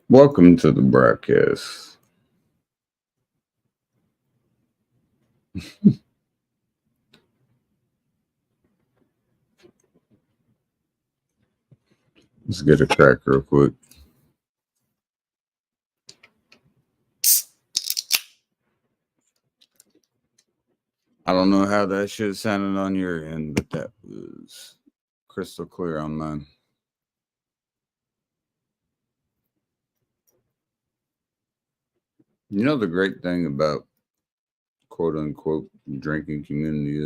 Welcome to the broadcast. Let's get a crack real quick. I don't know how that shit sounded on your end, but that was crystal clear on mine. You know the great thing about quote unquote drinking community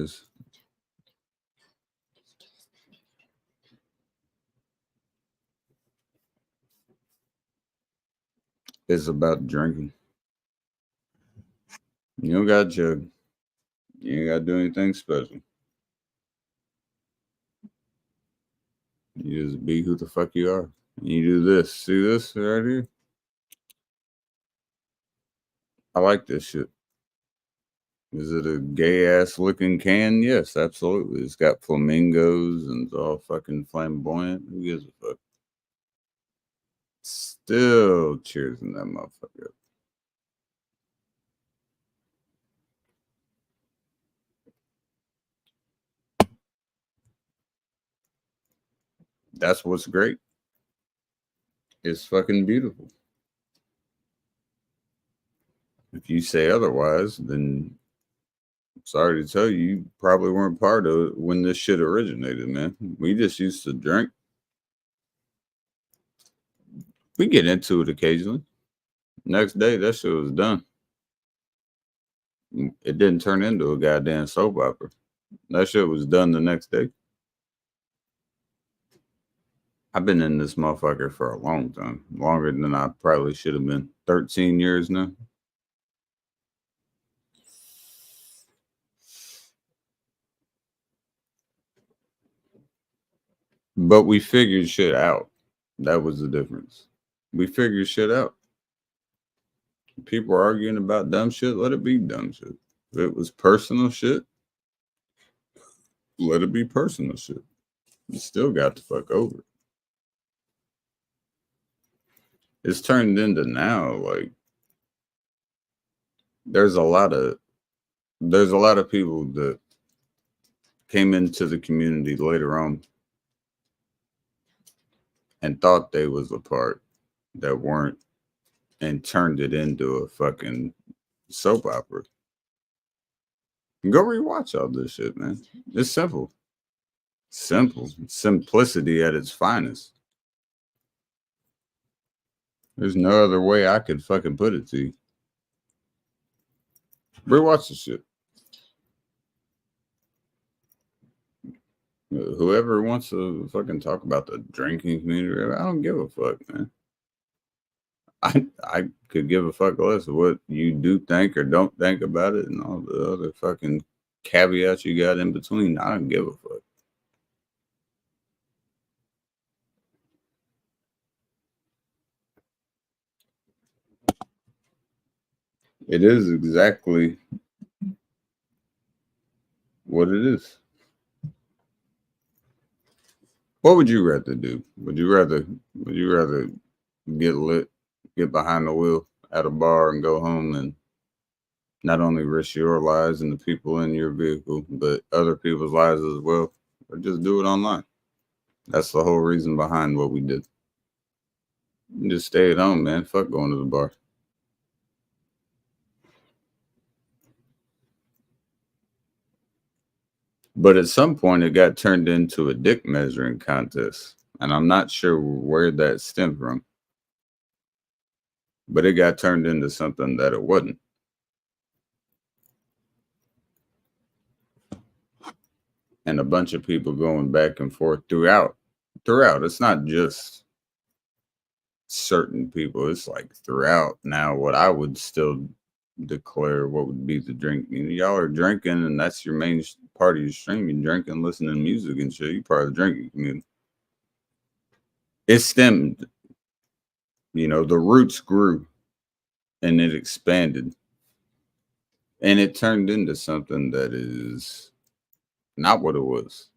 is about drinking. You don't got to jug. You ain't got to do anything special. You just be who the fuck you are. You do this. See this right here? I like this shit. Is it a gay ass looking can? Yes, absolutely. It's got flamingos and it's all fucking flamboyant. Who gives a fuck? Still cheersing that motherfucker. That's what's great. It's fucking beautiful. If you say otherwise, then sorry to tell you, you probably weren't part of it when this shit originated, man. We just used to drink. We get into it occasionally. Next day, that shit was done. It didn't turn into a goddamn soap opera. That shit was done the next day. I've been in this motherfucker for a long time, longer than I probably should have been. 13 years now. But we figured shit out. That was the difference. We figured shit out. People are arguing about dumb shit, let it be dumb shit. If it was personal shit, let it be personal shit. You still got to fuck over it. It's turned into now like there's a lot of there's a lot of people that came into the community later on and thought they was a part that weren't and turned it into a fucking soap opera. Go rewatch all this shit, man. It's simple. Simple. Simplicity at its finest. There's no other way I could fucking put it to you. Rewatch the shit. Whoever wants to fucking talk about the drinking community, I don't give a fuck, man. I could give a fuck less of what you do think or don't think about it and all the other fucking caveats you got in between. I don't give a fuck. It is exactly what it is. What would you rather do? Would you rather get lit, get behind the wheel at a bar and go home and not only risk your lives and the people in your vehicle, but other people's lives as well, or just do it online? That's the whole reason behind what we did. Just stay at home, man. Fuck going to the bar. But at some point, it got turned into a dick measuring contest. And I'm not sure where that stemmed from, but it got turned into something that it wasn't. And a bunch of people going back and forth throughout. Throughout. It's not just certain people, it's like throughout now what I would still declare what would be the drink. You know, y'all are drinking and that's your main part of your stream. You're drinking, listening to music and shit. You part of the drinking community. It stemmed, the roots grew and it expanded and it turned into something that is not what it was.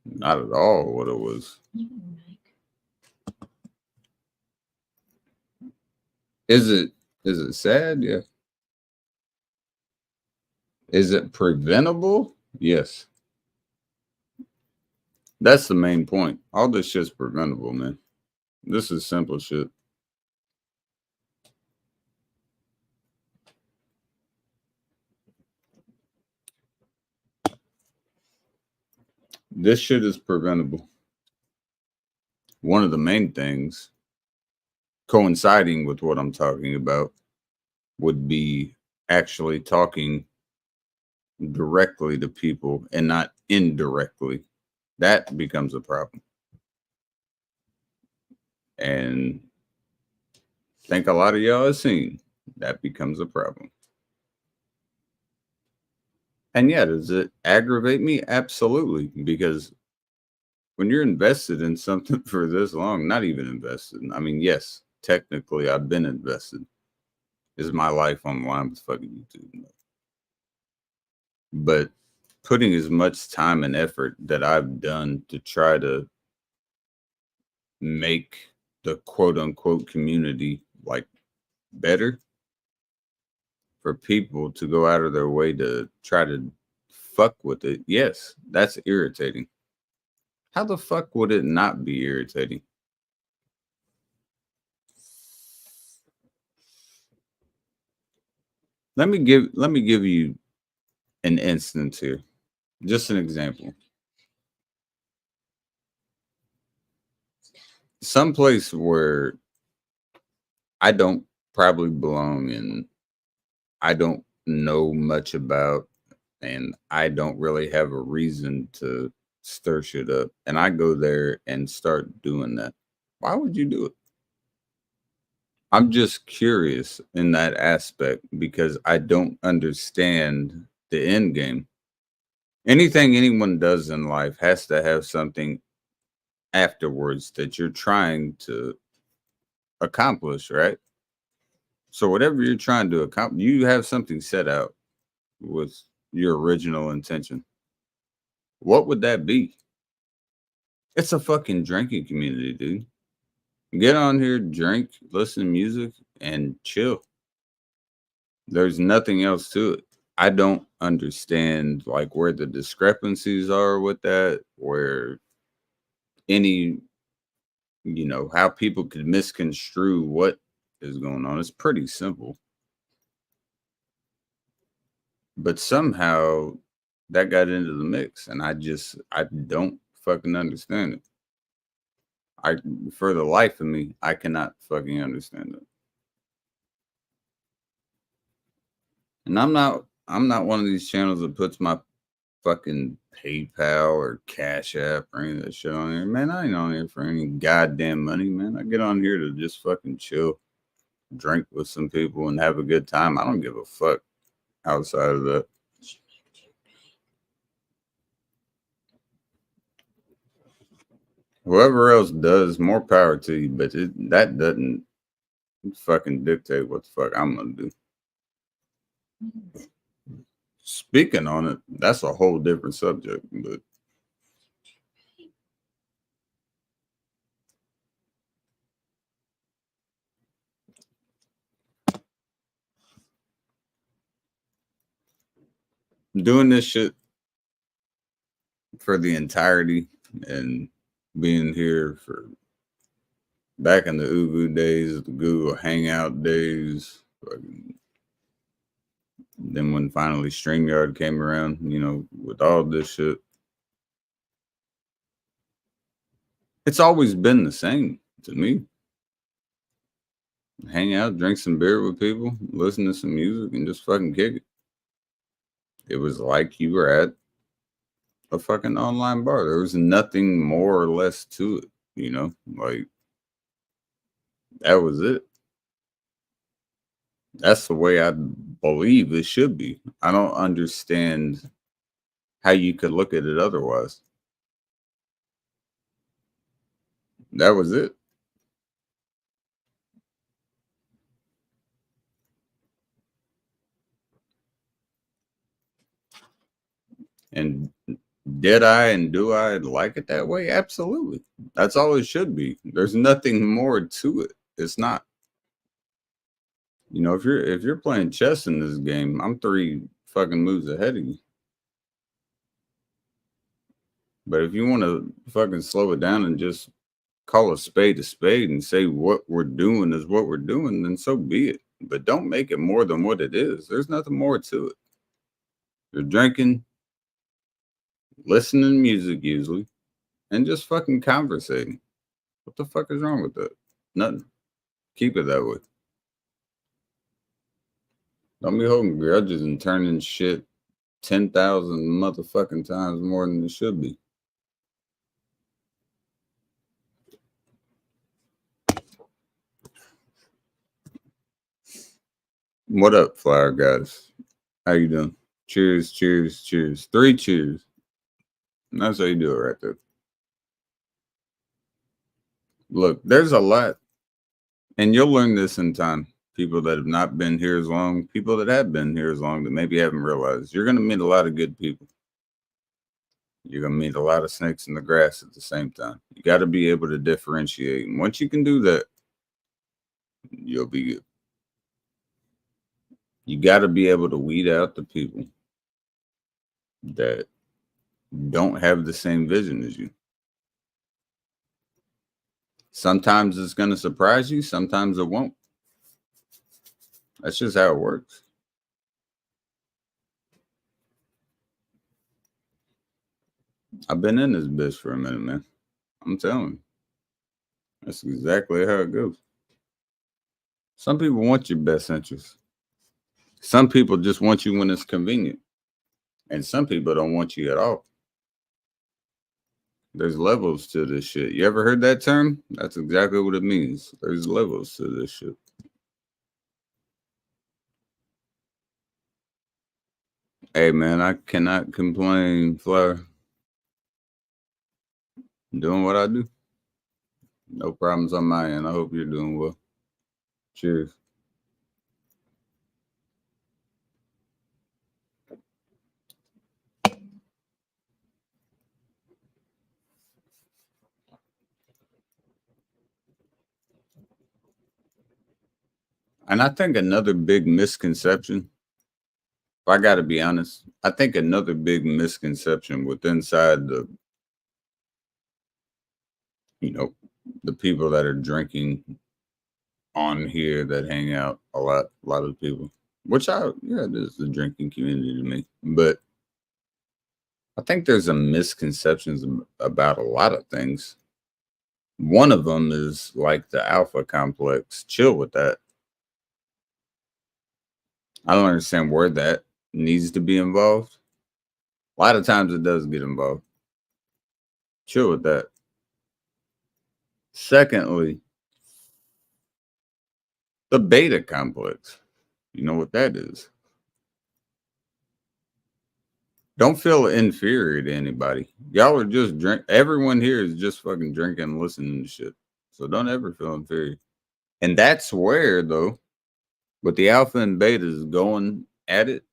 Not at all what it was. Is it sad? Yeah. Is it preventable? Yes. That's the main point. All this shit's preventable, man. This is simple shit. This shit is preventable. One of the main things coinciding with what I'm talking about would be actually talking directly to people and not indirectly. That becomes a problem. And I think a lot of y'all have seen that becomes a problem. And yeah, does it aggravate me? Absolutely. Because when you're invested in something for this long, not even invested. I mean, yes, technically I've been invested. Is my life online with fucking YouTube? But putting as much time and effort that I've done to try to make the quote unquote community like better, for people to go out of their way to try to fuck with it, yes, that's irritating. How the fuck would it not be irritating? Let me give you an instance here. Just an example. Someplace where I don't probably belong and I don't know much about, and I don't really have a reason to stir shit up. And I go there and start doing that. Why would you do it? I'm just curious in that aspect because I don't understand the end game. Anything anyone does in life has to have something afterwards that you're trying to accomplish, right? So whatever you're trying to accomplish, you have something set out with your original intention. What would that be? It's a fucking drinking community, dude. Get on here, drink, listen to music, and chill. There's nothing else to it. I don't understand like where the discrepancies are with that, where any, how people could misconstrue what is going on. It's pretty simple. But somehow that got into the mix and I don't fucking understand it. I For the life of me, I cannot fucking understand it. And I'm not one of these channels that puts my fucking PayPal or Cash App or any of that shit on here. Man, I ain't on here for any goddamn money, man. I get on here to just fucking chill, drink with some people, and have a good time. I don't give a fuck outside of that. Whoever else does, more power to you, but that doesn't fucking dictate what the fuck I'm gonna do. Speaking on it, that's a whole different subject, but doing this shit for the entirety and being here for back in the Uvu days, the Google Hangout days, then when finally StreamYard came around, with all this shit, it's always been the same to me. Hang out, drink some beer with people, listen to some music, and just fucking kick it. It was like you were at a fucking online bar. There was nothing more or less to it, like that was it. That's the way I believe it should be. I don't understand how you could look at it otherwise. That was it. And did I and do I like it that way? Absolutely. That's all it should be. There's nothing more to it. It's not. You know, if you're playing chess in this game, I'm 3 fucking moves ahead of you. But if you want to fucking slow it down and just call a spade and say what we're doing is what we're doing, then so be it. But don't make it more than what it is. There's nothing more to it. You're drinking, listening to music usually, and just fucking conversating. What the fuck is wrong with that? Nothing. Keep it that way. Don't be holding grudges and turning shit 10,000 motherfucking times more than it should be. What up, flower guys? How you doing? Cheers, cheers, cheers. 3 cheers. That's how you do it right there. Look, there's a lot, and you'll learn this in time. People that have not been here as long, people that have been here as long that maybe haven't realized. You're going to meet a lot of good people. You're going to meet a lot of snakes in the grass at the same time. You got to be able to differentiate. And once you can do that, you'll be good. You got to be able to weed out the people that don't have the same vision as you. Sometimes it's going to surprise you, sometimes it won't. That's just how it works. I've been in this bitch for a minute, man. I'm telling you. That's exactly how it goes. Some people want your best interest. Some people just want you when it's convenient. And some people don't want you at all. There's levels to this shit. You ever heard that term? That's exactly what it means. There's levels to this shit. Hey, man, I cannot complain, Flower. I'm doing what I do. No problems on my end. I hope you're doing well. Cheers. And I think another big misconception, if I got to be honest, I think another big misconception with inside the, you know, the people that are drinking on here that hang out a lot of people, which it is the drinking community to me. But I think there's a misconceptions about a lot of things. One of them is like the alpha complex. Chill with that. I don't understand where that needs to be involved. A lot of times it does get involved. Chill with that. Secondly, the beta complex. You know what that is. Don't feel inferior to anybody. Y'all are just drink. Everyone here is just fucking drinking and listening to shit. So don't ever feel inferior. And that's where, though, with the alpha and betas going at it,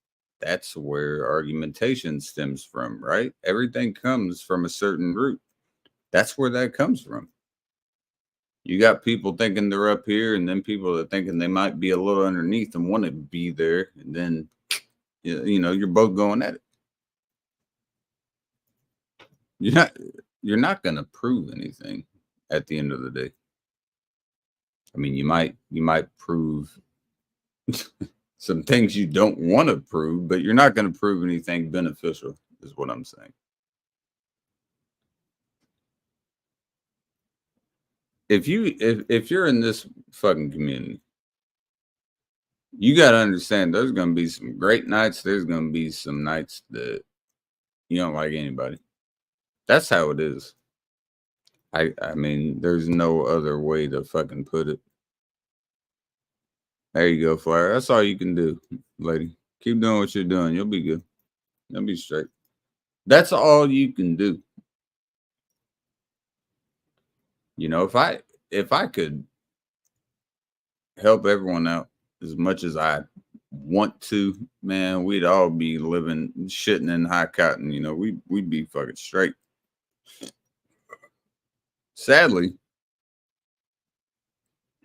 that's where argumentation stems from, right? Everything comes from a certain root. That's where that comes from. You got people thinking they're up here, and then people that thinking they might be a little underneath and want to be there, and then you're both going at it. You're not going to prove anything at the end of the day. I mean, you might prove some things you don't want to prove, but you're not going to prove anything beneficial, is what I'm saying. If you're in this fucking community, you got to understand there's going to be some great nights. There's going to be some nights that you don't like anybody. That's how it is. I mean, there's no other way to fucking put it. There you go, Flyer. That's all you can do, lady. Keep doing what you're doing. You'll be good. You'll be straight. That's all you can do. You know, if I could help everyone out as much as I want to, man, we'd all be living shitting in high cotton. You know, we'd be fucking straight. Sadly,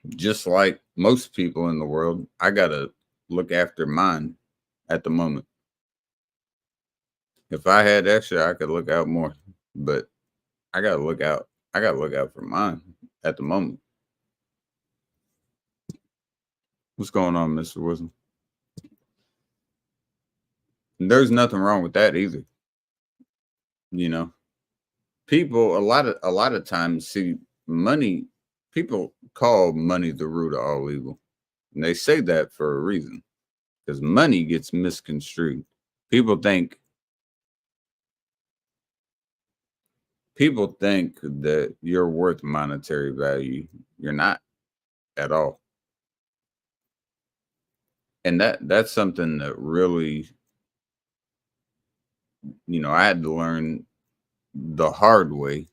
Just like most people in the world, I gotta look after mine at the moment. If I had extra, I could look out more, but I gotta look out. I gotta look out for mine at the moment. What's going on, Mr. Wilson? There's nothing wrong with that either. You know, people a lot of times see money. People call money the root of all evil, and they say that for a reason because money gets misconstrued. People think people think that you're worth monetary value. You're not at all. And that's something that really, I had to learn the hard way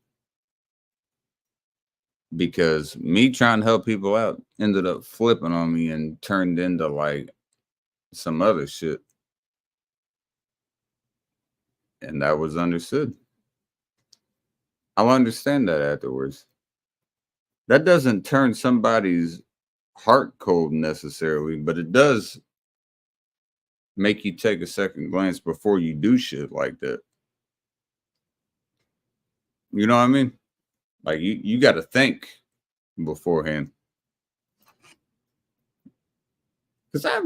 because me trying to help people out ended up flipping on me and turned into like some other shit. And that was understood. I'll understand that afterwards. That doesn't turn somebody's heart cold necessarily, but it does make you take a second glance before you do shit like that. You know what I mean? Like you got to think beforehand. Cause I have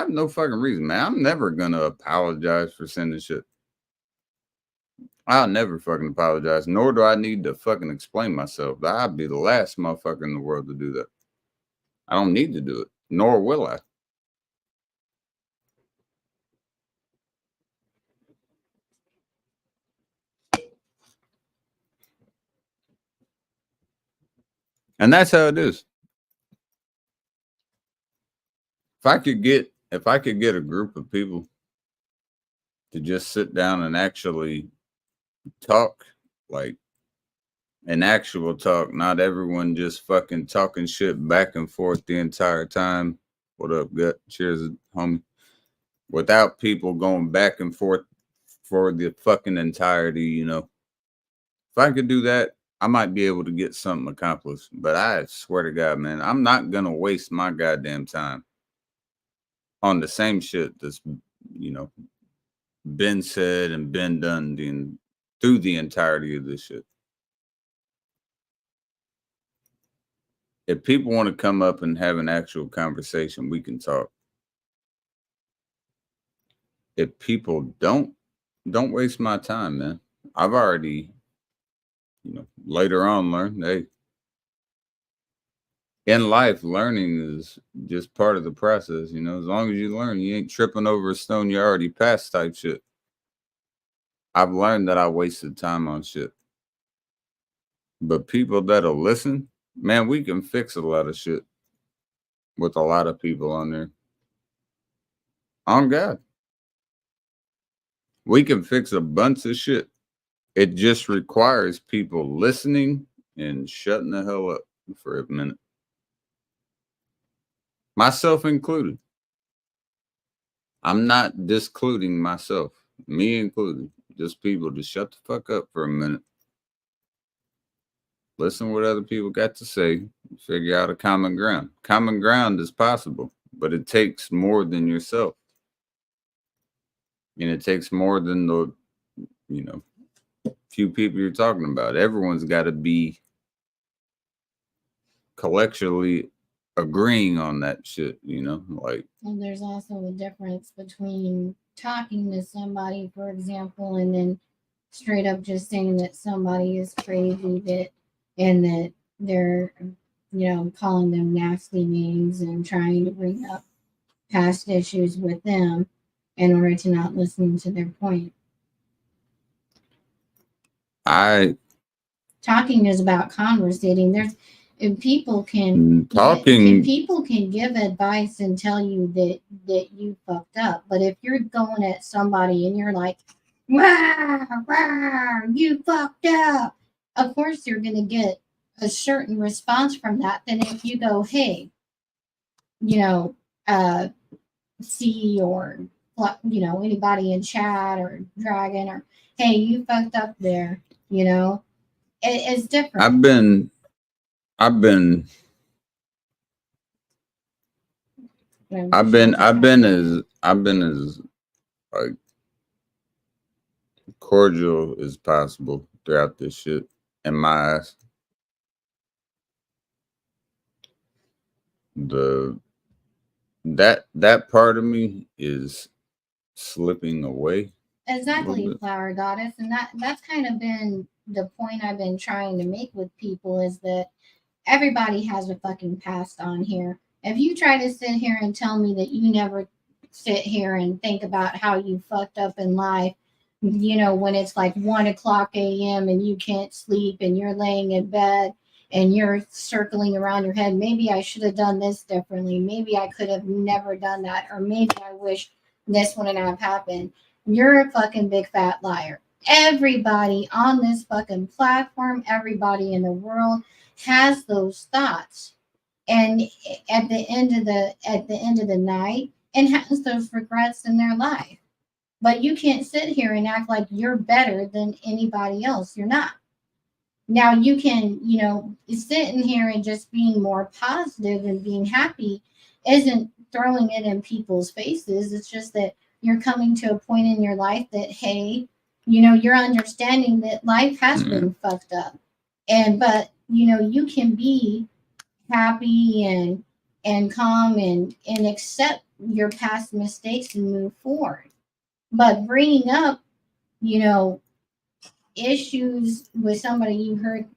no fucking reason, man. I'm never gonna apologize for sending shit. I'll never fucking apologize, nor do I need to fucking explain myself. I'd be the last motherfucker in the world to do that. I don't need to do it, nor will I. And that's how it is. If I could get a group of people to just sit down and actually talk, like an actual talk, not everyone just fucking talking shit back and forth the entire time. What up, gut? Cheers, homie. Without people going back and forth for the fucking entirety. If I could do that, I might be able to get something accomplished. But I swear to God, man, I'm not gonna waste my goddamn time on the same shit that's you know been said and been done through the entirety of this shit. If people want to come up and have an actual conversation, we can talk. If people don't waste my time, man. I've already, later on learned, hey, in life, learning is just part of the process. As long as you learn, you ain't tripping over a stone you already passed type shit. I've learned that I wasted time on shit. But people that'll listen, man, we can fix a lot of shit with a lot of people on there. On God. We can fix a bunch of shit. It just requires people listening and shutting the hell up for a minute. Myself included. I'm not discluding myself, me included. Just people to shut the fuck up for a minute. Listen what other people got to say, figure out a common ground. Common ground is possible, but it takes more than yourself. And it takes more than the, few people you're talking about. Everyone's got to be collectively agreeing on that shit, like. And there's also a difference between talking to somebody, for example, and then straight up just saying that somebody is crazy and that they're, calling them nasty names and trying to bring up past issues with them in order to not listen to their point. Talking is about conversating. If people can talking people can give advice and tell you that you fucked up, but if you're going at somebody and you're like, "Wow, wow, you fucked up," of course you're gonna get a certain response from that than if you go, "Hey, you know, uh, C or anybody in chat or Dragon or hey, you fucked up there," it's different. I've been I've been as like cordial as possible throughout this shit in my eyes. That part of me is slipping away. Exactly, Flower Goddess, and that's kind of been the point I've been trying to make with people is that everybody has a fucking past on here. If you try to sit here and tell me that you never sit here and think about how you fucked up in life, when it's like 1 o'clock a.m. and you can't sleep and you're laying in bed and you're circling around your head, maybe I should have done this differently. Maybe I could have never done that. Or maybe I wish this wouldn't have happened. You're a fucking big fat liar. Everybody on this fucking platform, everybody in the world has those thoughts. And at the end of the night, and has those regrets in their life. But you can't sit here and act like you're better than anybody else. You're not. Now you can, sitting here and just being more positive and being happy isn't throwing it in people's faces. It's just that you're coming to a point in your life that, hey, you're understanding that life has been fucked up. But you can be happy and calm and accept your past mistakes and move forward. But bringing up, issues with somebody you heard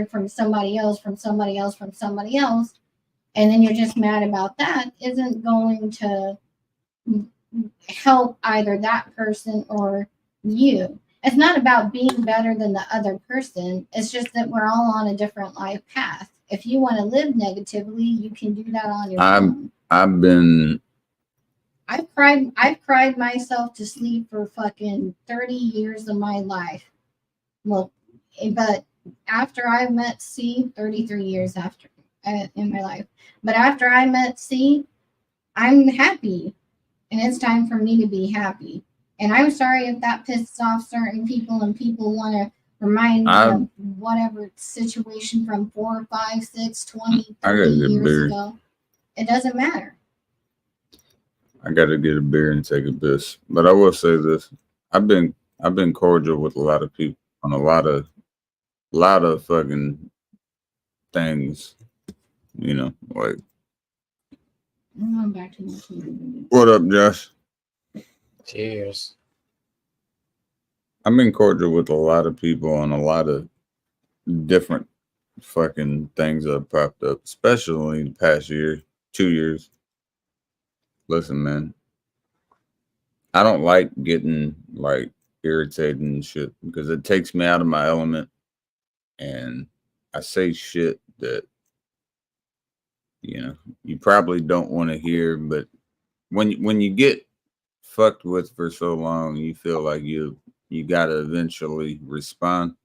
from somebody else, and then you're just mad about that isn't going to help either that person or you. It's not about being better than the other person. It's just that we're all on a different life path. If you want to live negatively, you can do that on your own. I've cried myself to sleep for fucking 30 years of my life. Well, but after I met C, 33 years after in my life. But after I met C, I'm happy. And it's time for me to be happy. And I'm sorry if that pisses off certain people and people want to remind me of whatever situation from 4, 5, 6, 20, 30 years ago. It doesn't matter. I gotta get a beer and take a piss. But I will say this. I've been cordial with a lot of people on a lot of fucking things. Like I'm back to my what up, Josh? Cheers. I've been cordial with a lot of people on a lot of different fucking things that have popped up, especially the past year, 2 years. Listen, man, I don't like getting like irritated and shit because it takes me out of my element, and I say shit that you probably don't want to hear. But when you get fucked with for so long, you feel like you gotta eventually respond.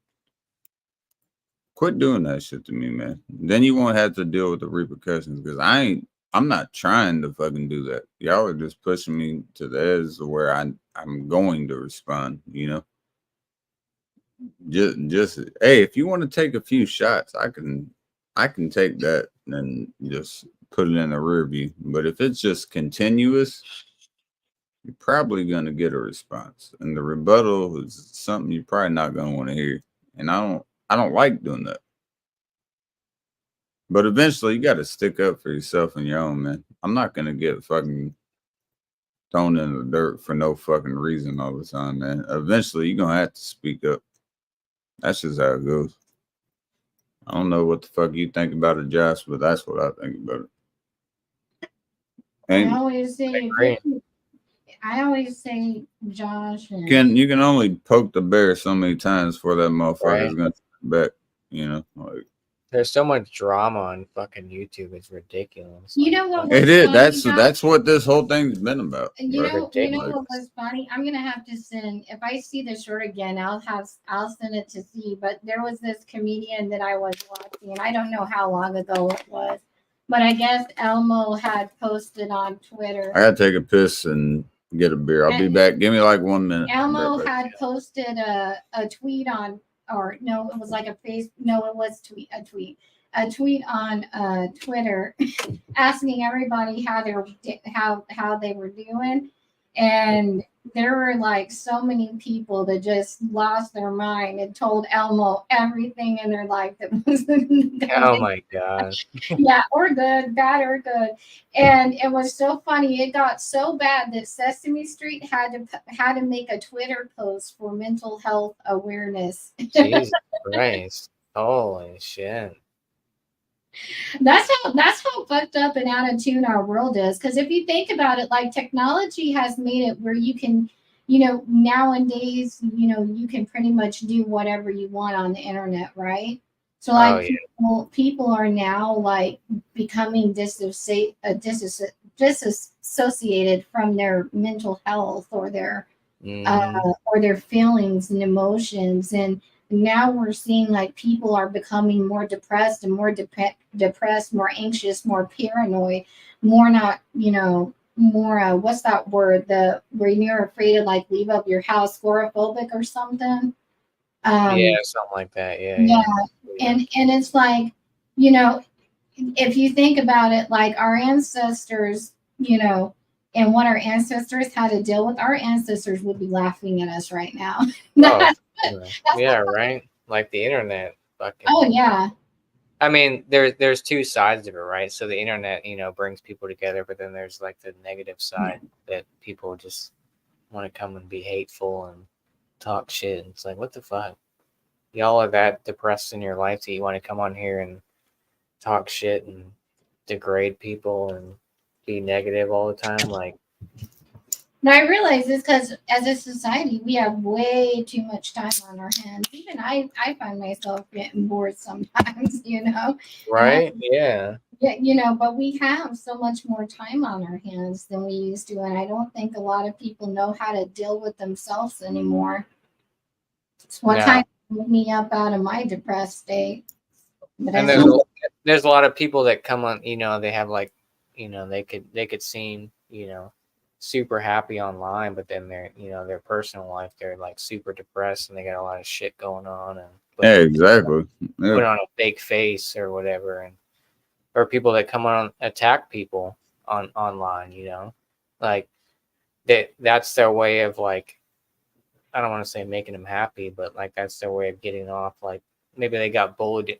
Quit doing that shit to me, man. Then you won't have to deal with the repercussions because I'm not trying to fucking do that. Y'all are just pushing me to the edge of where I'm going to respond, Just hey, if you want to take a few shots, I can take that and just put it in the rear view. But if it's just continuous, you're probably gonna get a response. And the rebuttal is something you're probably not gonna want to hear. And I don't like doing that. But eventually, you got to stick up for yourself and your own, man. I'm not going to get fucking thrown in the dirt for no fucking reason all the time, man. Eventually, you're going to have to speak up. That's just how it goes. I don't know what the fuck you think about it, Josh, but that's what I think about it. And I always say, Josh. You can only poke the bear so many times before that motherfucker is going to turn back, There's so much drama on fucking YouTube. It's ridiculous. You know what? It is. That's what this whole thing's been about. You know what was funny? I'm gonna have to send. If I see the short again, I'll send it to see. But there was this comedian that I was watching, and I don't know how long ago it was, but I guess Elmo had posted on Twitter. I gotta take a piss and get a beer. I'll be back. Give me like 1 minute. Elmo had posted a tweet on. Or no, it was like a tweet. a tweet on Twitter asking everybody how they were doing, and there were like so many people that just lost their mind and told Elmo everything in their life that was Oh my god. yeah, or good, bad or good. And it was so funny. It got so bad that Sesame Street had to make a Twitter post for mental health awareness. Jesus Christ. Holy shit. That's how fucked up and out of tune our world is. Because if you think about it, like technology has made it where you can, nowadays, you can pretty much do whatever you want on the internet, right? So Oh like yeah. people are now like becoming disassociated from their mental health Mhm. or their feelings and emotions, and now we're seeing like people are becoming more depressed and more depressed, more anxious, more paranoid, more not, more what's that word, the where you're afraid to like leave up your house, agoraphobic or something. Yeah, um something like that. Yeah, yeah, yeah. Yeah. and it's like, you know if you think about it, like our ancestors, and what our ancestors had to deal with, our ancestors would be laughing at us right now. Oh, that's sure. that's Yeah, right. Like the internet oh fucking yeah. I mean, there's two sides of it, right? So the internet, brings people together, but then there's like the negative side that people just want to come and be hateful and talk shit. And it's like, what the fuck? Y'all are that depressed in your life that you want to come on here and talk shit and degrade people and be negative all the time? Like, And I realize this because as a society, we have way too much time on our hands. Even I find myself getting bored sometimes, and I, right? Yeah. yeah, but we have so much more time on our hands than we used to. And I don't think a lot of people know how to deal with themselves anymore. It's what No. kind of moved me up out of my depressed state. But And as you, there's a lot of people that come on, they have like, they could seem, super happy online, but then their personal life, they're like super depressed and they got a lot of shit going on and Yeah, exactly. Yeah. put on a fake face or whatever, and or people that come on attack people online, like that's their way of like, I don't want to say making them happy, but like that's their way of getting off. Like maybe they got bullied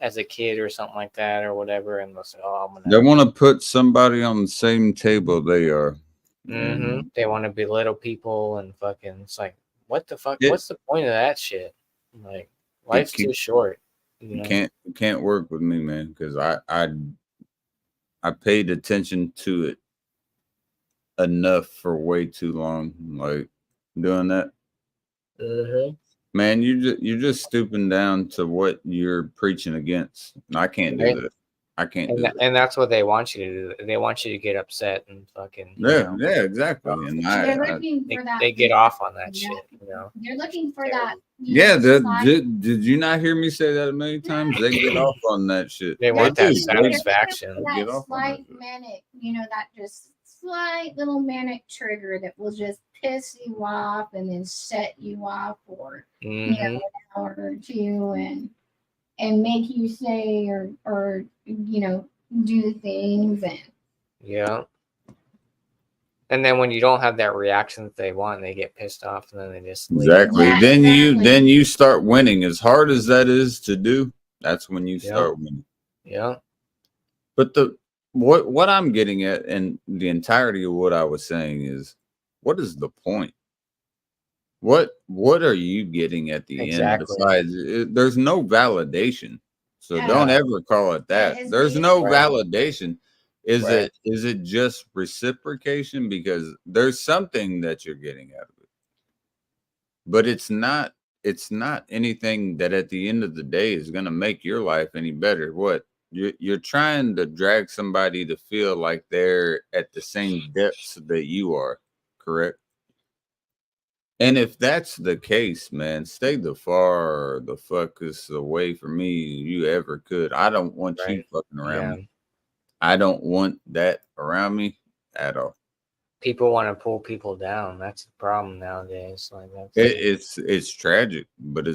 as a kid or something like that or whatever, and they'll say, "Oh, I'm They gonna." want to put somebody on the same table they are. And They want to belittle people and fucking. It's like, what the fuck? it, What's the point of that shit? Like, it life's too short. can't work with me, man, because I paid attention to it enough for way too long. Like doing that. Mm-hmm. Man, you're just stooping down to what you're preaching against. And I can't do Right. that. I can't And do that. and that's what they want you to do. They want you to get upset and fucking, Yeah, yeah, exactly. um, And they're I looking for that, they get off on that yeah, shit. they're looking for that, Terrible. yeah, slight. did you not hear me say that a million times? They get off on that shit. They They're want They that do. looking, they're satisfaction. looking for Get that off on that slight shit. manic, that just slight little manic trigger that will just piss you off and then set you off for Mm-hmm. an hour or two, and make you say or do things. And Yeah. And then when you don't have that reaction that they want, they get pissed off and then they just leave. Exactly. yeah, Then exactly. you start winning. As hard as that is to do, that's when you Yeah. start winning. Yeah. But what I'm getting at, and the entirety of what I was saying is, what is the point? What are you getting at the end Exactly. besides there's no validation. So don't Yeah. ever call it that. It's There's no Right. basically, validation. Is Right. it just reciprocation because there's something that you're getting out of it. But it's not anything that at the end of the day is going to make your life any better. What you're trying to drag somebody to feel like they're at the same depths that you are, correct? And if that's the case, man, stay the fuckest away from me you ever could. I don't want you Right. fucking around Yeah. me. I don't want that around me at all. People want to pull people down. That's the problem nowadays. Like It's tragic, but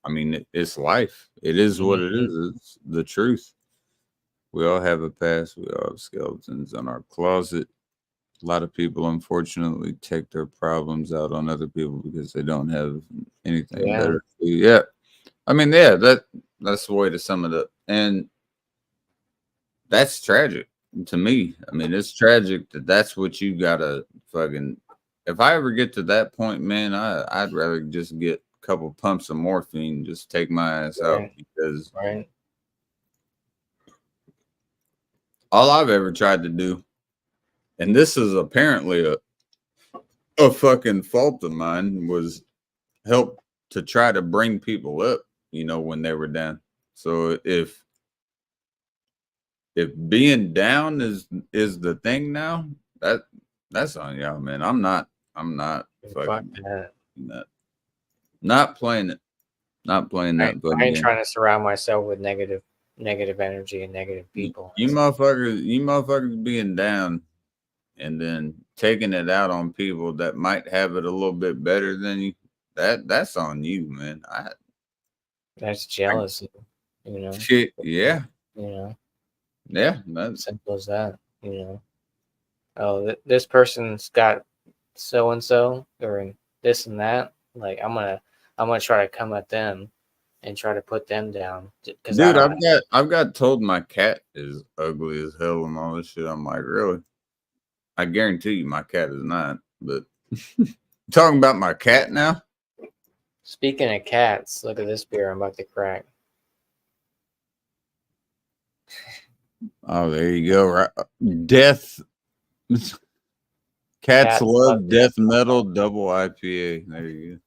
I mean, it's life. It is what it is. It's the truth. We all have a past. We all have skeletons in our closet. A lot of people, unfortunately, take their problems out on other people because they don't have anything Yeah. better to do. Yeah. I mean, yeah, that's the way to sum it up. And that's tragic to me. I mean, it's tragic that that's what you gotta fucking. If I ever get to that point, man, I'd rather just get a couple pumps of morphine, and just take my ass out Right. because Right. all I've ever tried to do, and this is apparently a fucking fault of mine, was help to try to bring people up, when they were down. So if being down is the thing now, that's on y'all, man. I'm not Fuck fucking that. not playing it. Not playing I, that fucking I ain't game. trying to surround myself with negative energy and negative people. You motherfuckers being down and then taking it out on people that might have it a little bit better than you. That's on you, man. That's jealousy, you know. Shit, yeah. You know, Yeah, that's simple as that. You know, oh, this person's got so and so or this and that. Like I'm gonna try to come at them and try to put them down because I dude, don't. I've got told my cat is ugly as hell and all this shit. I'm like, really? I guarantee you my cat is not, but talking about my cat now. Speaking of cats, look at this beer I'm about to crack. Oh, there you go. Right. Death Cats love death metal double IPA. There you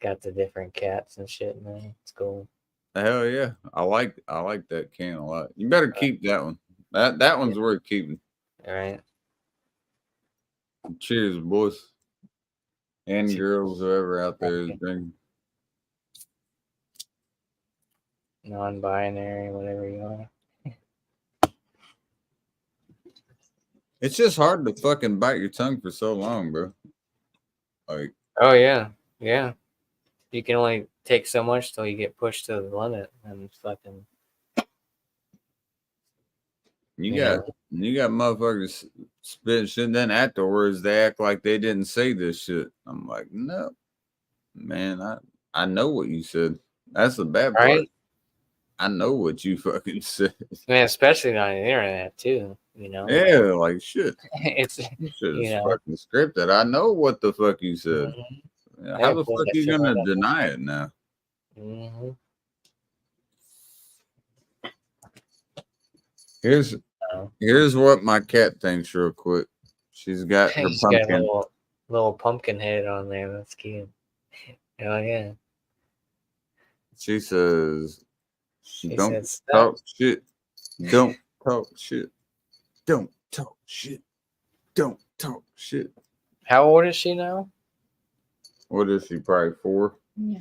Got the different cats and shit, man. It's cool. go. Hell yeah. I like that can a lot. You better keep that one. That one's worth keeping. All right. Cheers, boys. And girls, whoever out there is drinking. Non-binary, whatever you are. It's just hard to fucking bite your tongue for so long, bro. Like, Oh yeah, yeah. You can only take so much till you get pushed to the limit, and fucking. you got motherfuckers spit shit. Then afterwards, they act like they didn't say this shit. I'm like, no, man. I know what you said. That's the bad part. Right? I know what you fucking said. Man, especially on the internet too. You know. Yeah, like shit. It's This shit is you know. fucking scripted. I know what the fuck you said. Mhm. How Yeah, the pull fuck that you shit gonna right up. deny it now? Mhm. Here's what my cat thinks real quick. She's got her He's got a pumpkin. little pumpkin head on there. That's cute. Oh yeah. She says, She "Don't said stop. talk shit. Don't talk shit. Don't talk shit. Don't talk shit." How old is she now? What is she? Probably 4. Yeah.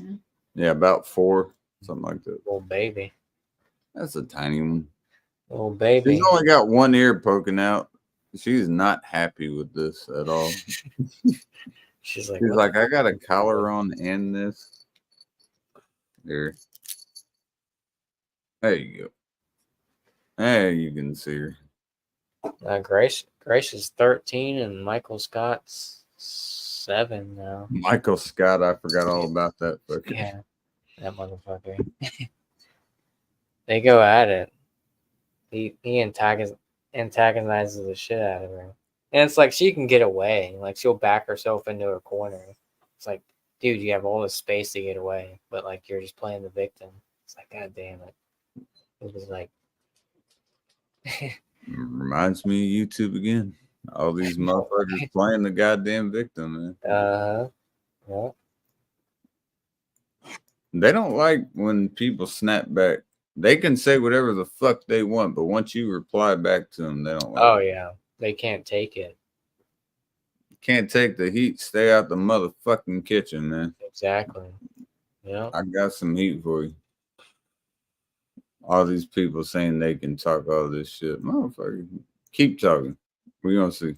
Yeah, about 4, something like that. Little baby. That's a tiny one. Little baby. She's only got one ear poking out. She's not happy with this at all. She's like, She's what like, the I fuck got a is collar on and this. There. There you go. There you can see her. Grace is 13 and Michael Scott's 7 now. Michael Scott, I forgot all about that fucker. Yeah, that motherfucker. They go at it. He antagonizes the shit out of her. And it's like she can get away. Like she'll back herself into her corner. It's like, dude, you have all this space to get away, but like you're just playing the victim. It's like, god damn it. It was like Reminds me of YouTube again. All these motherfuckers playing the goddamn victim, man. Yeah. They don't like when people snap back. They can say whatever the fuck they want, but once you reply back to them, they don't like Oh it. yeah. They can't take it. Can't take the heat. Stay out the motherfucking kitchen, man. Exactly. Yeah. I got some heat for you. All these people saying they can talk all this shit. Motherfucker, keep talking. We're going to see.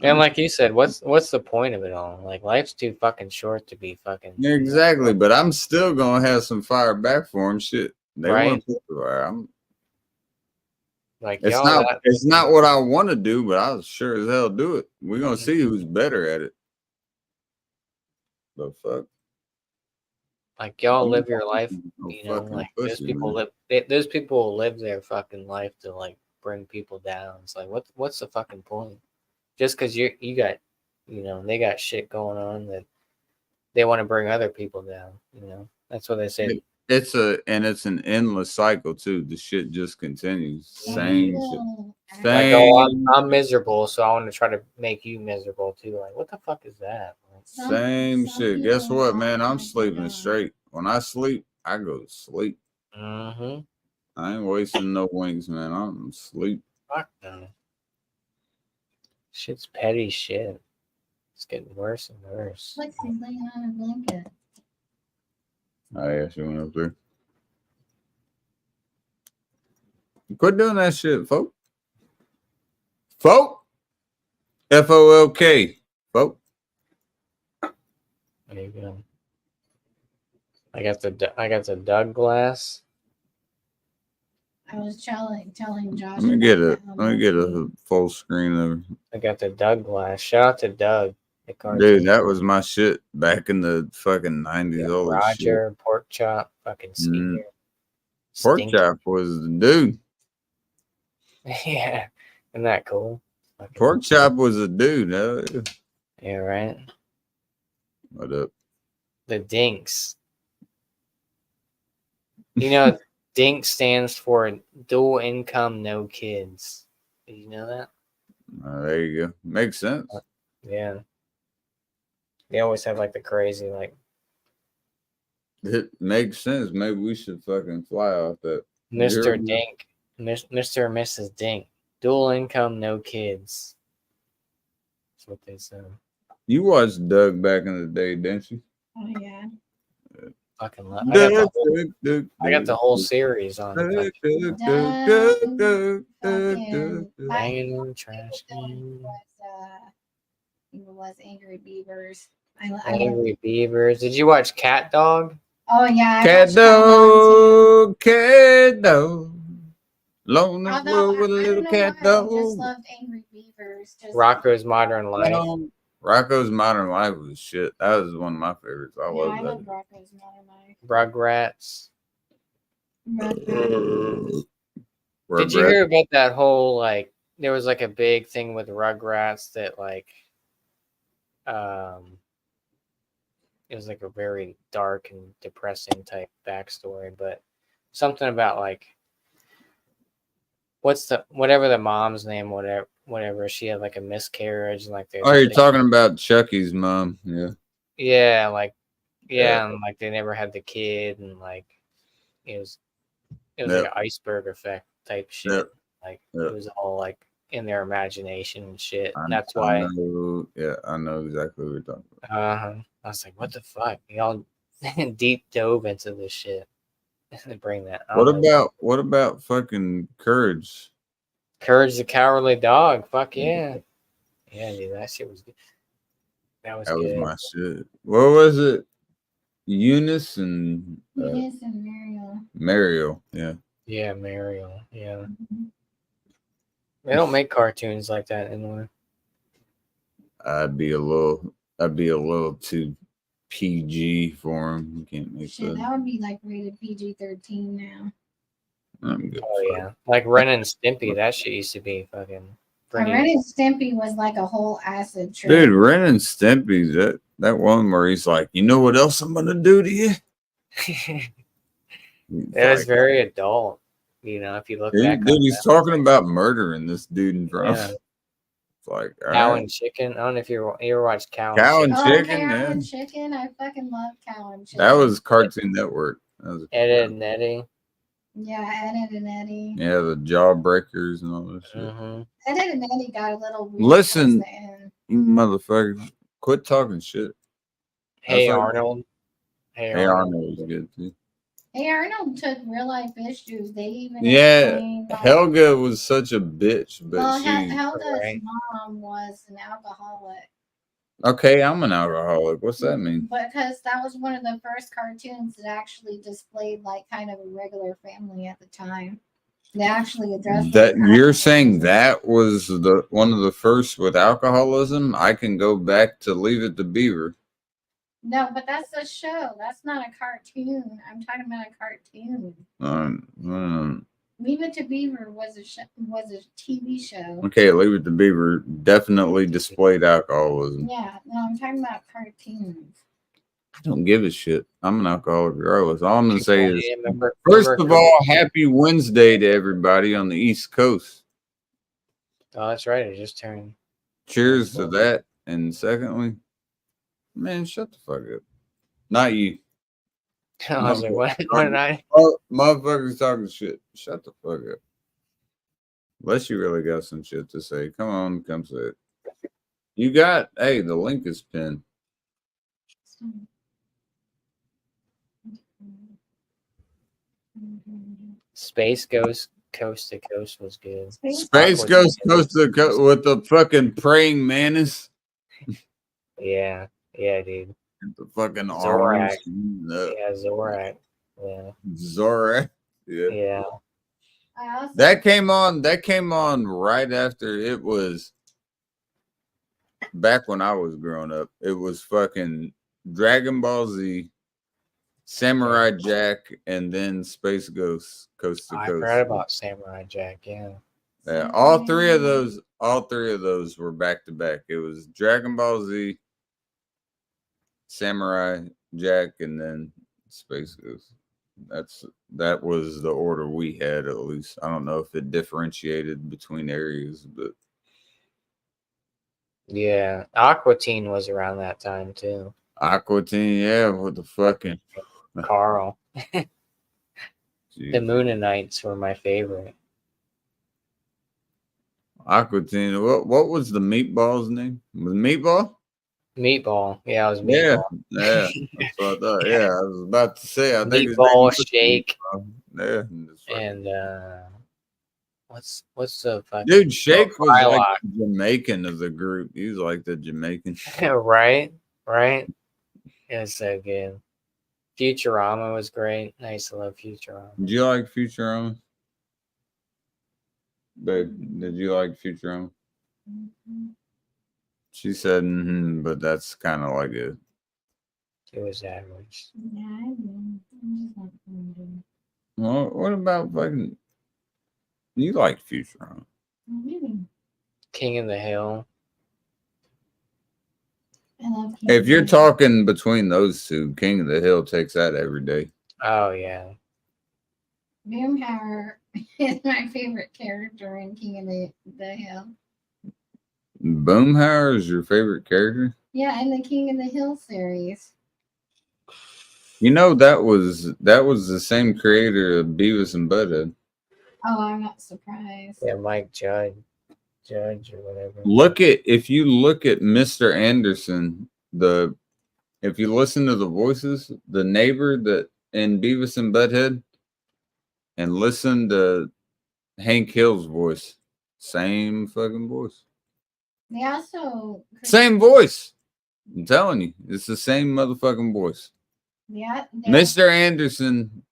And like you said, what's the point of it all? Like life's too fucking short to be fucking Exactly, but I'm still gonna have some fire back for them. Shit, they want right. to put the fire. Like It's y'all not. that It's not what I want to do, but I'll sure as hell do it. We're gonna Mhm. see who's better at it. The fuck. like y'all live your life. No You know, fucking like those pussy, people man. those people will live their fucking life to like bring people down. It's like what's the fucking point? Just because you got, you know, they got shit going on that they want to bring other people down. You know, that's what they say. It's an endless cycle too. The shit just continues. Same shit. Like, oh, Same I'm miserable, so I want to try to make you miserable too. Like, what the fuck is that? Like, Same Some shit. Guess people what, are man? I'm like sleeping that. straight. When I sleep, I go to sleep. mm-hmm. I ain't wasting no wings, man. I'm asleep. Fuck no. Shit's petty shit. It's getting worse and worse. Lexi's laying on a blanket. I asked you went up there. Quit doing that shit, folk. Folk. FOLK. Folk. There you go. I got the Doug glass. I was telling Josh. Let me get about a that let me get movie. a full screen of I got the Doug glass. Shout out to Doug, the cartoon. dude. That was my shit back in the fucking Yeah, 90s. Holy shit. Roger, Pork Chop, fucking Senior. Pork Stinky. chop was the dude. Yeah, isn't that cool? Fucking, Pork chop was a dude. yeah, right. What up? The Dinks. You know, DINK stands for dual income, no kids. Did you know that? There you go. Makes sense. Yeah. They always have like the crazy, like It makes sense. Maybe we should fucking fly off that. Mr. You're- Dink, Mr. and Mrs. Dink. Dual income, no kids. That's what they said. You watched Doug back in the day, didn't you? Oh yeah. Fucking love. I got the whole series on. Doug, Fucking fucking banging on the trash can. It was Angry Beavers. I love Angry Beavers. Did you watch Cat Dog? Oh yeah. I Cat watched that dog, cat dog. Alone in the Although world with a I little don't know cat why, I just dog. loved Angry Beavers. Just Rocco's Modern Life. Rocco's Modern Life was shit. That was one of my favorites. I yeah, love I that. love Rocco's Modern Life. Rugrats. Rugrats. Did you hear about that whole like there was like a big thing with Rugrats that like it was like a very dark and depressing type backstory, but something about like whatever the mom's name, whatever she had like a miscarriage and like Oh, you're talking about Chucky's mom. Yeah. yeah, like yeah, and like they never had the kid and like it was like an iceberg effect type shit. Yep. Like it was all like in their imagination and shit. And that's I why know exactly what you're talking about. I was like, what the fuck? Y'all deep dove into this shit. And bring that. What about fucking Courage? Courage the Cowardly Dog? Fuck yeah. Yeah, dude, that shit was good. That was good. My shit. What was it? Eunice and Eunice and Mariel. Mariel, yeah. Yeah, Mariel. Yeah. They don't make cartoons like that anymore. I'd be a little too PG for him. You can't make Shit, that would be like rated PG-13 now. I'm good. Oh yeah, like Ren and Stimpy. That shit used to be fucking. Ren and Stimpy was like a whole acid trip. Dude, Ren and Stimpy, that one where he's like, you know what else I'm gonna do to you? It was very adult. You know, if you look back. Dude, he's talking about murdering this dude in front of him. It's like Cow and Chicken. I don't know if you ever watched Cow and Chicken. Cow and Chicken. I fucking love Cow and Chicken. That was Cartoon Network. That was Ed and Eddie. Yeah, Ed and Eddie. Yeah, the Jawbreakers and all that shit. Mm-hmm. Ed and Eddie got a little weird. Listen, you motherfuckers, quit talking shit. Hey Arnold. Hey Arnold was good too. Hey Arnold took real life issues. They even Yeah, explained like, Helga was such a bitch, but well, she Helga's Right. mom was an alcoholic. okay. I'm an alcoholic. What's that mean? Because that was one of the first cartoons that actually displayed like kind of a regular family at the time. They actually addressed like That you're saying alcoholism. that was the one of the first with alcoholism? I can go back to Leave It to Beaver. No, but that's a show. That's not a cartoon. I'm talking about a cartoon. Leave It to Beaver was was a TV show. Okay, Leave It to Beaver definitely displayed alcoholism. Yeah, no, I'm talking about cartoons. I don't give a shit. I'm an alcoholic regardless. All I'm gonna say Yeah, is, first remember of all, happy Wednesday to everybody on the East Coast. Oh, that's right. It just turned. Cheers to that. And secondly, man, shut the fuck up. Not you. I was like, what did I? Oh, motherfuckers talking shit. Shut the fuck up. Unless you really got some shit to say. Come on, come say it. You got, hey, the link is pinned. Space Ghost Coast to Coast was good. Space Ghost Coast to Coast with the fucking praying mantis. Yeah, yeah, dude. The fucking Zorak. arms. Yeah, Zorak. Yeah, Zorak. Yeah. yeah. That came on right after it was back when I was growing up. It was fucking Dragon Ball Z, Samurai Jack, and then Space Ghost Coast to I Coast. forgot about Samurai Jack. Yeah. Yeah, all three of those were back to back. It was Dragon Ball Z, Samurai Jack, and then Space Ghost. That was the order we had, at least. I don't know if it differentiated between areas, but Yeah, Aqua Teen was around that time too. Aqua Teen, yeah, with the fucking Carl. The Jeez. Moonanites were my favorite. Aqua Teen. What was the meatball's name? Was it Meatball? Meatball. Yeah, it was Yeah, Meatball. yeah. That's what I thought. Yeah, I was about to say. I think his name Meatball, was Shake, Meatball. Yeah, and what's the fucking dude, Shake was like Frylock. the Jamaican of the group. He was like the Jamaican. right? It was so good. Futurama was great. I used to love Futurama. Did you like Futurama? Babe, did you like Futurama? She said, but that's kind of like it. It was average. Well, what about fucking? You like Futurama? King of the Hill. If you're talking between those two, King of the Hill takes that every day. Oh yeah. Boomhauer is my favorite character in King of the Hill. Boomhauer is your favorite character? Yeah, in the King of the Hill series. You know that was the same creator of Beavis and Butthead. Oh, I'm not surprised. Yeah, Mike Judge or whatever. If you look at Mr. Anderson, if you listen to the voices, the neighbor that in Beavis and Butthead, and listen to Hank Hill's voice, same fucking voice. They also Same voice. I'm telling you, it's the same motherfucking voice. Yeah, Mr. Anderson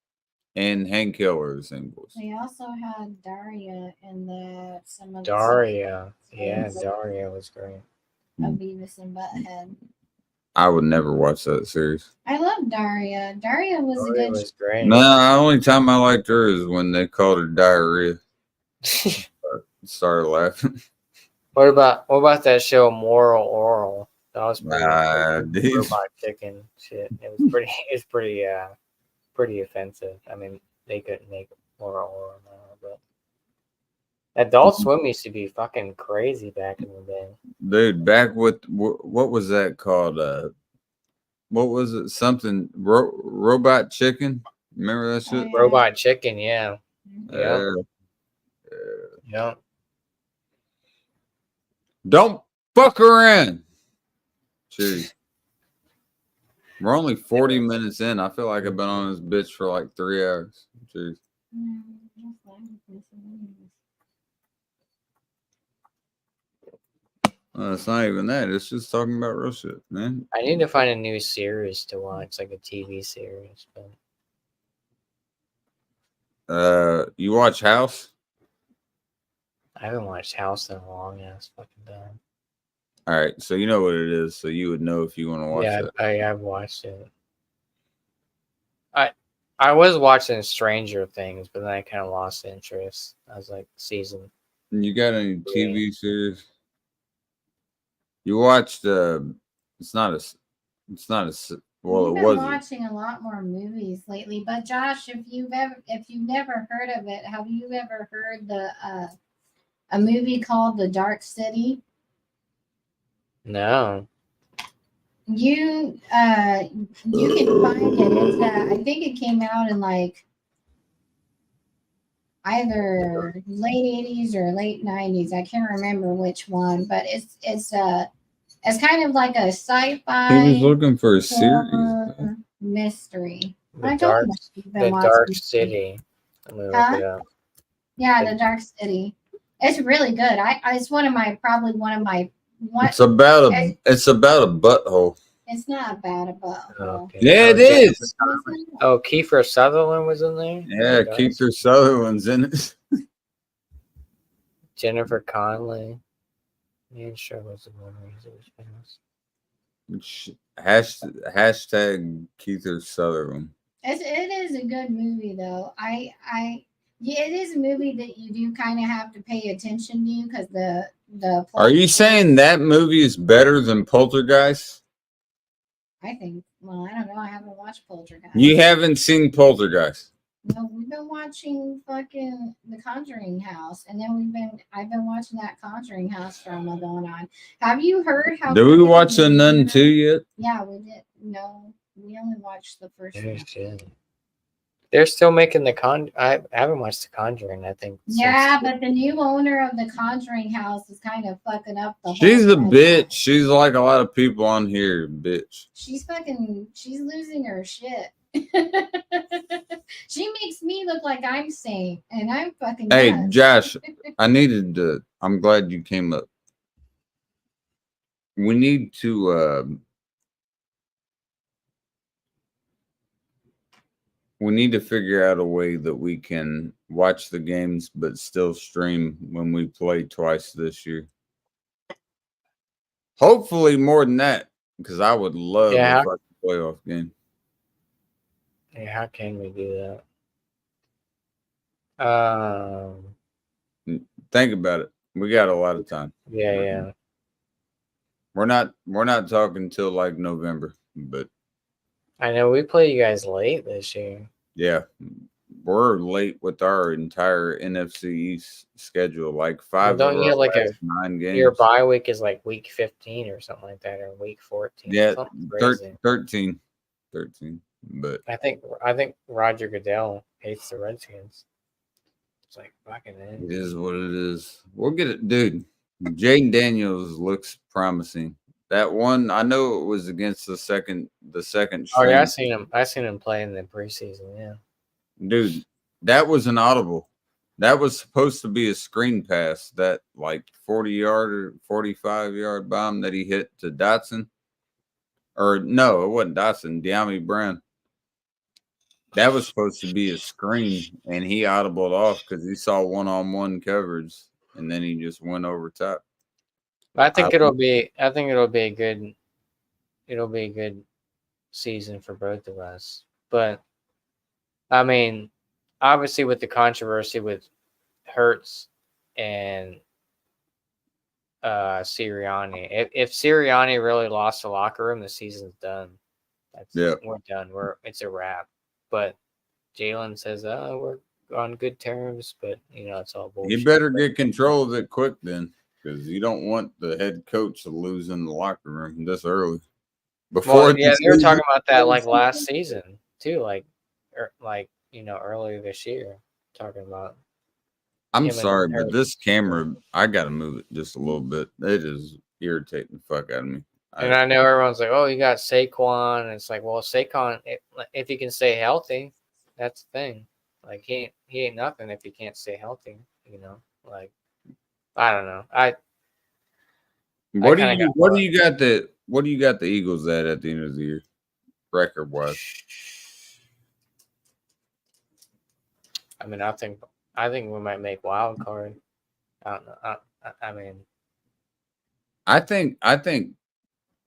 and Hank Hill are the same voice. They also had Daria in some of Daria. Yeah, Daria was great. Of Beavis and Butthead. I would never watch that series. I love Daria. Daria was a good. Was great. No, the only time I liked her is when they called her diarrhea. Started laughing. What about that show Moral Oral? That was pretty dude. Robot Chicken shit. It was pretty offensive. I mean, they couldn't make Moral Oral now, but Adult Swim used to be fucking crazy back in the day. Dude, back with what was that called? What was it? Something Robot Chicken? Remember that shit? Oh, yeah. Robot Chicken, yeah. Yeah. Don't fuck around. Cheers. We're only 40 minutes in. I feel like I've been on this bitch for like 3 hours. Jeez. It's not even that. It's just talking about real shit, man. I need to find a new series to watch, like a TV series. But You watch House? I haven't watched House in a long ass fucking time. All right, so you know what it is, so you would know if you want to watch Yeah, it. I've watched it. I was watching Stranger Things, but then I kind of lost interest. I was like season. You got any TV series? You watched? It's not a. Well, We've it been was. watching a lot more movies lately. But Josh, if you've never heard of it, have you ever heard a movie called The Dark City? No. You can find it. It's I think it came out in like either late 80s or late 90s. I can't remember which one, but it's kind of like a sci-fi. He was looking for a series. horror mystery. The Dark City. I'm gonna look it up. Yeah, The Dark City. It's really good. It's one of my It's about a butthole. It's not about a butthole. Okay. Yeah, it is. Oh, Kiefer Sutherland was in there. Yeah, Kiefer Sutherland's in it. Jennifer Connelly. Man, sure was the one Hashtag Kiefer Sutherland. It is a good movie though. Yeah, it is a movie that you do kind of have to pay attention to because the Are you saying that movie is better than Poltergeist? I think. Well, I don't know. I haven't watched Poltergeist. You haven't seen Poltergeist? No, we've been watching fucking The Conjuring House, and then I've been watching that Conjuring House drama going on. Have you heard how? Did we watch The Nun 2 yet? Yeah, we did. No, we only watched the first one. They're still making I haven't watched The Conjuring. I think. Yeah, but the new owner of the Conjuring House is kind of fucking up the. She's a bitch. She's like a lot of people on here, bitch. She's losing her shit. She makes me look like I'm sane, and I'm fucking. Hey, nuts. Josh, I'm glad you came up. We need to. We need to figure out a way that we can watch the games but still stream when we play twice this year. Hopefully more than that, because I would love a fucking playoff game. Yeah, how can we do that? Think about it. We got a lot of time. Yeah. We're not talking till like November, but I know we play you guys late this year. Yeah, we're late with our entire NFC East schedule. Like 5 don't you have like 9 games? Your bye week is like week 15 or something like that, or week 14. Yeah, 13. But I think Roger Goodell hates the Redskins. It's like fucking it. It is what it is. We'll get it, dude. Jaden Daniels looks promising. That one, I know it was against the second. Oh yeah, I seen him play in the preseason. Yeah, dude, that was an audible. That was supposed to be a screen pass. That like 40-yard or 45-yard bomb that he hit to Dotson, or no, it wasn't Dotson. De'Ami Brown. That was supposed to be a screen, and he audibled off because he saw one-on-one coverage, and then he just went over top. I think it'll be a good season for both of us. But I mean, obviously with the controversy with Hurts and Sirianni, if Sirianni really lost the locker room, the season's done. We're done. It's a wrap. But Jalen says, we're on good terms, but it's all bullshit. You better get control of it quick then. Because you don't want the head coach to lose in the locker room this early. They were talking about that like last season too, earlier this year, talking about. I'm sorry, but this camera, I gotta move it just a little bit. It is irritating the fuck out of me. And I know everyone's like, "Oh, you got Saquon." And it's like, well, Saquon, if he can stay healthy, that's the thing. Like he ain't nothing if he can't stay healthy. You know, like I don't know. What do kinda you got what do bored. you got the Eagles at the end of the year, record wise? I mean, I think we might make wild card. I don't know. I mean, I think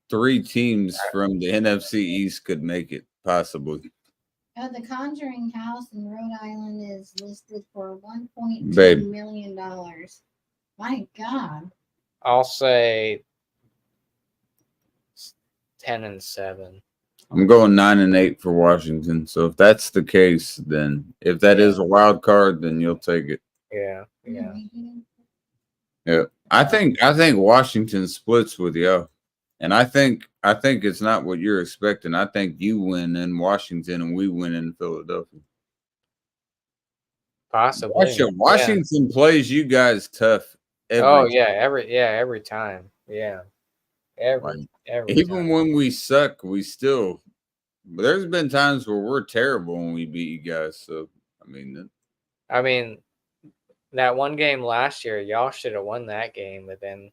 3 teams from the NFC East could make it possibly. The Conjuring House in Rhode Island is listed for $1.2 Babe. million. My God. I'll say 10-7. I'm going 9-8 for Washington. So if that's the case, then if that is a wild card, then you'll take it. Yeah. Yeah. I think Washington splits with you. And I think it's not what you're expecting. I think you win in Washington and we win in Philadelphia. Possibly. Washington plays you guys tough. Every time. Yeah. Every even time. when we suck, we still. There's been times where we're terrible when we beat you guys. So I mean, that one game last year, y'all should have won that game, but then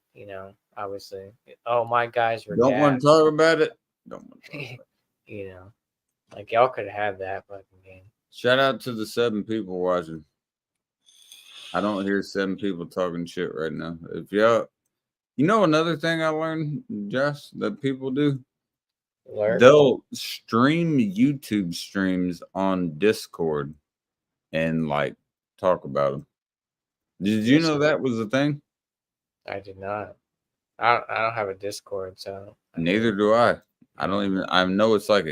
obviously, my guys were. Don't want to talk about it. Don't want to talk about it. Like y'all could have had that fucking game. Shout out to the 7 people watching. I don't hear 7 people talking shit right now. If y'all, another thing I learned, Josh, that people do. They'll stream YouTube streams on Discord and like talk about them. Did you know that was a thing? I did not. I don't have a Discord, so neither do I. I don't even. I know it's like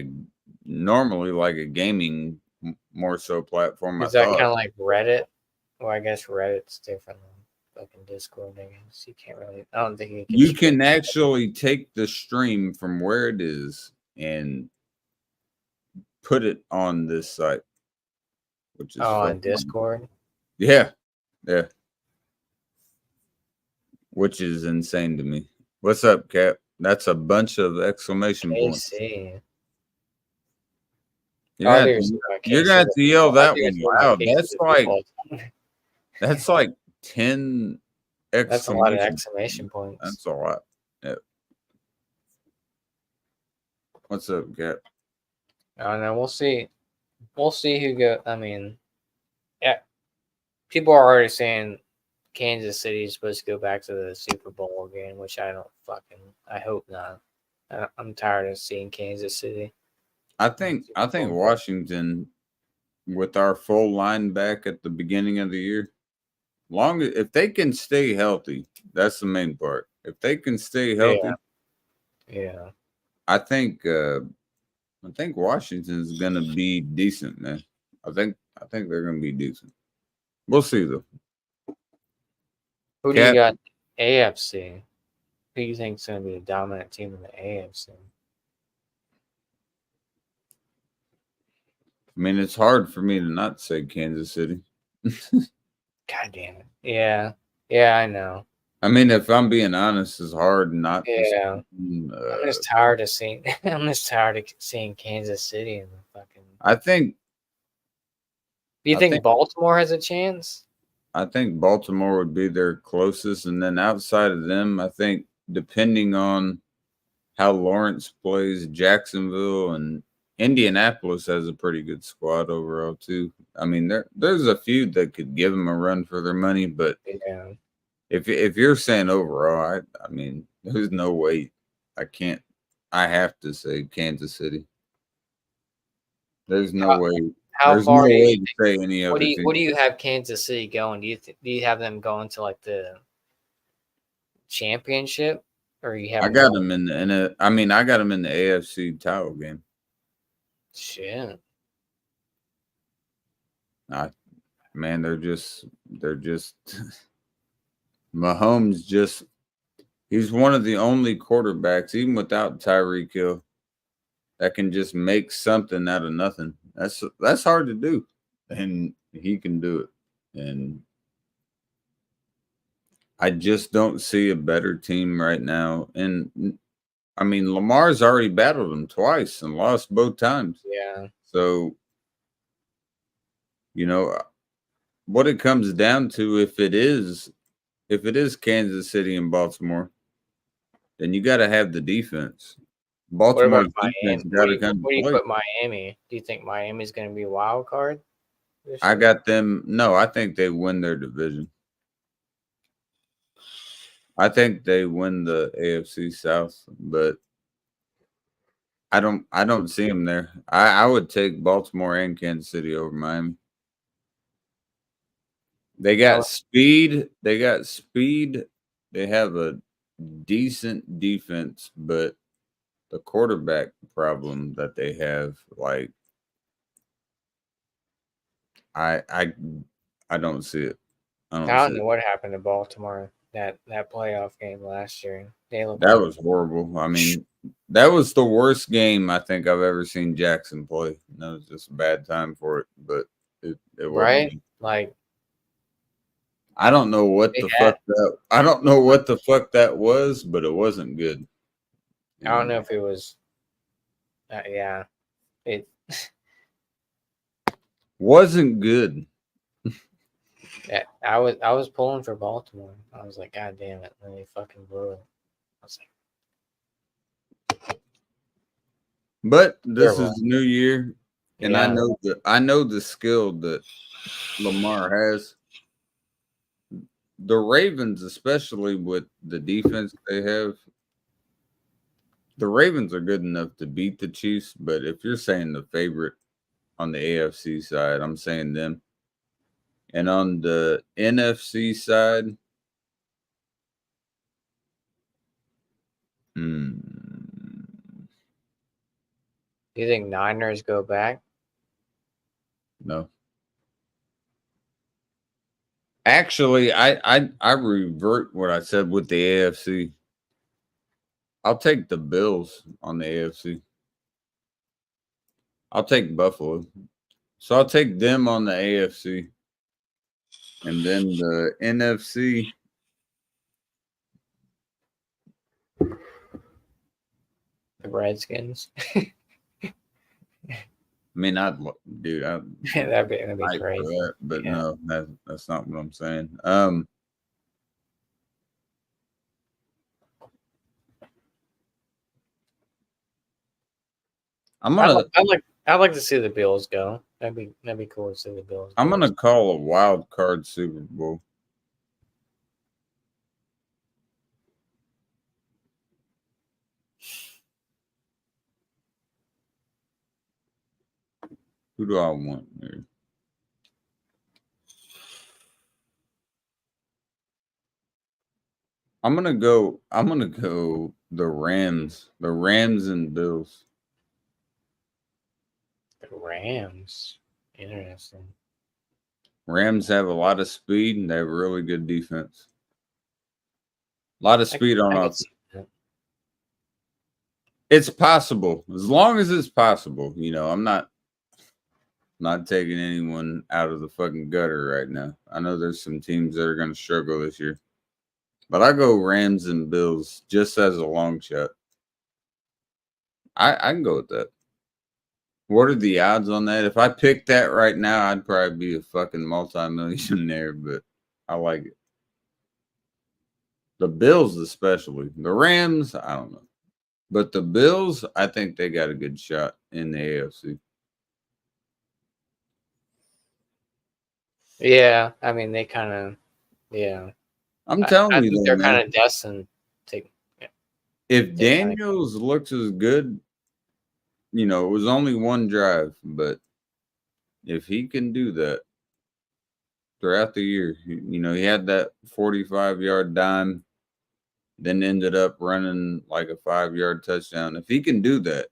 normally like a gaming more so platform. Is that kind of like Reddit? Well, I guess Reddit's different than fucking Discord. I guess you can't really. I don't think you can actually take the stream from where it is and put it on this site, which is on Discord. Yeah. Which is insane to me. What's up, Cap? That's a bunch of exclamation points. You're gonna have to yell that one loud. That's like 10 exclamation. That's a lot of exclamation points. That's a lot. Yeah. What's up, Cap? I don't know. We'll see. We'll see who goes. I mean, yeah. People are already saying Kansas City is supposed to go back to the Super Bowl again, which I hope not. I'm tired of seeing Kansas City. I think Washington, with our full line back at the beginning of the year, if they can stay healthy, that's the main part. If they can stay healthy, yeah. I think Washington's gonna be decent, man. I think they're gonna be decent. We'll see though. Who do you got? AFC. Who do you think is going to be the dominant team in the AFC? I mean, it's hard for me to not say Kansas City. God damn it! Yeah, I know. I mean, if I'm being honest, it's hard not. Yeah, I'm just tired of seeing. I'm just tired of seeing Kansas City in the fucking. I think. Do you think Baltimore has a chance? I think Baltimore would be their closest, and then outside of them, I think depending on how Lawrence plays, Jacksonville and Indianapolis has a pretty good squad overall too. I mean, there's a few that could give them a run for their money, but if you're saying overall, I mean, there's no way I can't. I have to say Kansas City. There's no way. There's no way to say any other team. What do you have Kansas City going? Do you have them going to like the championship, or you have? I got them I got them in the AFC title game. Shit. Man, they're just Mahomes. He's one of the only quarterbacks, even without Tyreek Hill, that can just make something out of nothing. That's hard to do, and he can do it. And I just don't see a better team right now. And I mean, Lamar's already battled him twice and lost both times. Yeah. So, you know, what it comes down to, if it is Kansas City and Baltimore, then you got to have the defense. What about Baltimore's Miami? defense got to come Where do to you play. put Miami? Do you think Miami's going to be a wild card? I got them. No, I think they win their division. I think they win the AFC South, but I don't see them there. I would take Baltimore and Kansas City over Miami. They got speed. They got speed. They have a decent defense, but the quarterback problem that they have, like, I don't see it. I don't know what happened to Baltimore that playoff game last year. That was horrible. I mean, that was the worst game I think I've ever seen Jackson play. That was just a bad time for it, but it right. wasn't. Like, I don't know what the fuck that. I don't know what the fuck that was, but it wasn't good. I don't know if it was. Yeah, it wasn't good. Yeah, I was pulling for Baltimore. I was like, God damn it, and they fucking blew it. I was like, but this is New Year, and yeah. I know the skill that Lamar has. The Ravens, especially with the defense they have, the Ravens are good enough to beat the Chiefs. But if you're saying the favorite on the AFC side, I'm saying them. And on the NFC side, Do you think Niners go back? No. Actually, I revert what I said with the AFC. I'll take the Bills on the AFC. I'll take Buffalo. So I'll take them on the AFC. And then the NFC. The Redskins. I mean, dude, that'd be crazy. That, but no, that's not what I'm saying. I'd like to see the Bills go. That'd be cool to see the Bills. I'm gonna call a wild card Super Bowl. Who do I want here? I'm gonna go the Rams. The Rams and Bills. The Rams. Interesting. Rams have a lot of speed and they have a really good defense. A lot of speed on offense. It's possible. As long as it's possible. You know, I'm not taking anyone out of the fucking gutter right now. I know there's some teams that are going to struggle this year. But I go Rams and Bills just as a long shot. I can go with that. What are the odds on that? If I picked that right now, I'd probably be a fucking multimillionaire, but I like it. The Bills especially. The Rams, I don't know. But the Bills, I think they got a good shot in the AFC. Yeah, I mean, they kind of, yeah. I'm telling you, they're kind of destined to. Yeah. If Daniels looks as good, you know, it was only one drive, but if he can do that throughout the year, you know, he had that 45-yard dime, then ended up running like a 5-yard touchdown. If he can do that,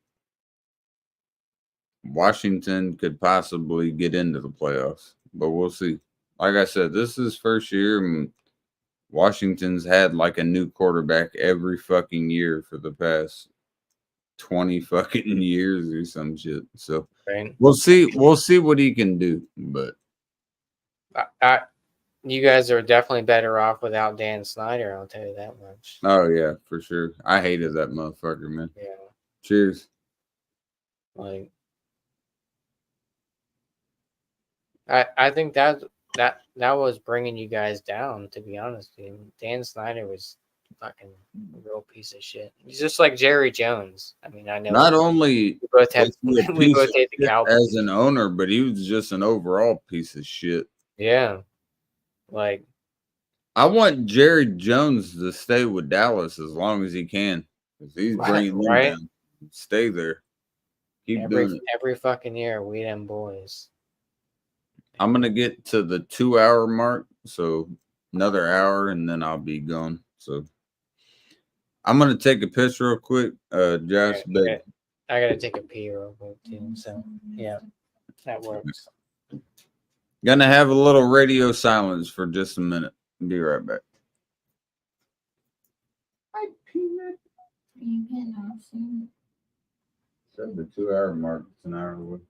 Washington could possibly get into the playoffs, but we'll see. Like I said, this is his first year, and Washington's had like a new quarterback every fucking year for the past 20 fucking years or some shit. So we'll see what he can do. But you guys are definitely better off without Dan Snyder. I'll tell you that much. Oh yeah, for sure. I hated that motherfucker, man. Yeah, Cheers. like I think that was bringing you guys down. To be honest, with you. Dan Snyder was fucking a real piece of shit. He's just like Jerry Jones. I mean, I know Not only we both have was he a we piece both of hate the shit Cowboys. as an owner, but he was just an overall piece of shit. Yeah, like I want Jerry Jones to stay with Dallas as long as he can. If he's bringing them right. down, stay there. Keep doing it. Every fucking year, we them boys. I'm gonna get to the 2 hour mark, so another hour, and then I'll be gone. So I'm gonna take a piss real quick. Josh, but I gotta take a pee real quick too. So yeah, that works. gonna have a little radio silence for just a minute. Be right back. Are you getting off soon? Said the 2 hour mark. It's an hour away.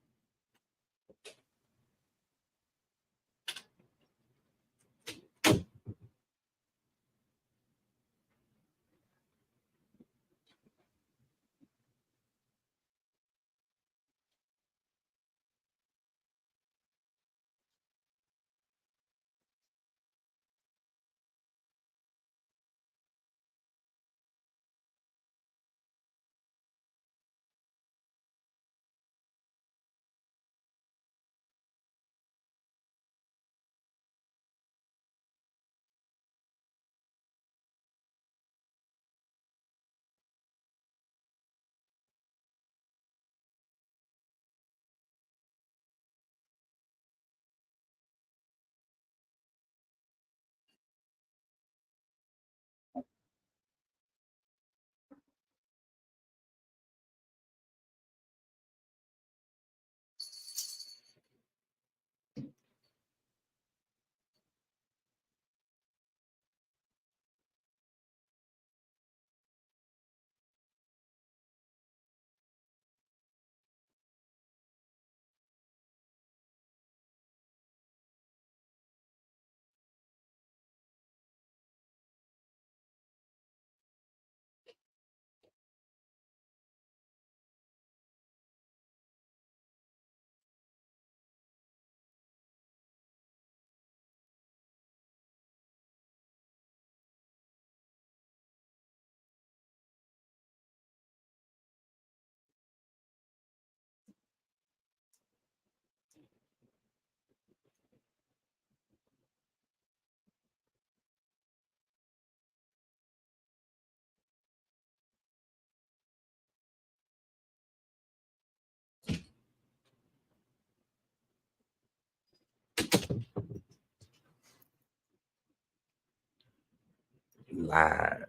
Live.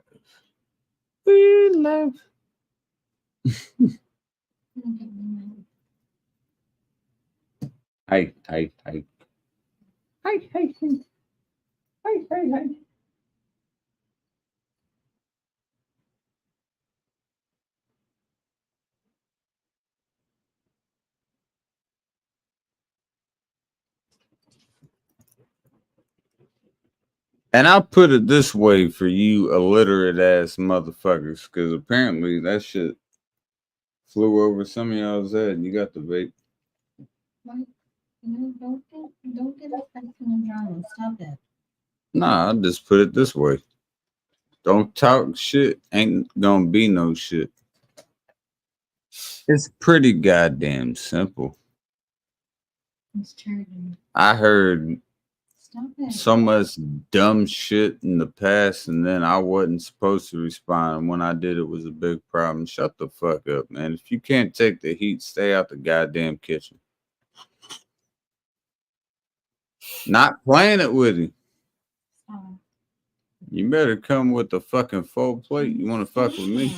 We live. Hey. Hey. Hey. Hey. Hey. Hey. Hey. Hey. And I'll put it this way for you illiterate ass motherfuckers, because apparently that shit flew over some of y'all's head. You got the vape. What? No, don't get offended and drama. Stop it. Nah, I'll just put it this way. Don't talk shit. Ain't gonna be no shit. It's pretty goddamn simple. It's charging. I heard Stop it. so much dumb shit in the past, and then I wasn't supposed to respond. When I did, it was a big problem. Shut the fuck up, man. If you can't take the heat, stay out the goddamn kitchen. Not playing it with you. Stop. You better come with the fucking full plate. You want to fuck with me?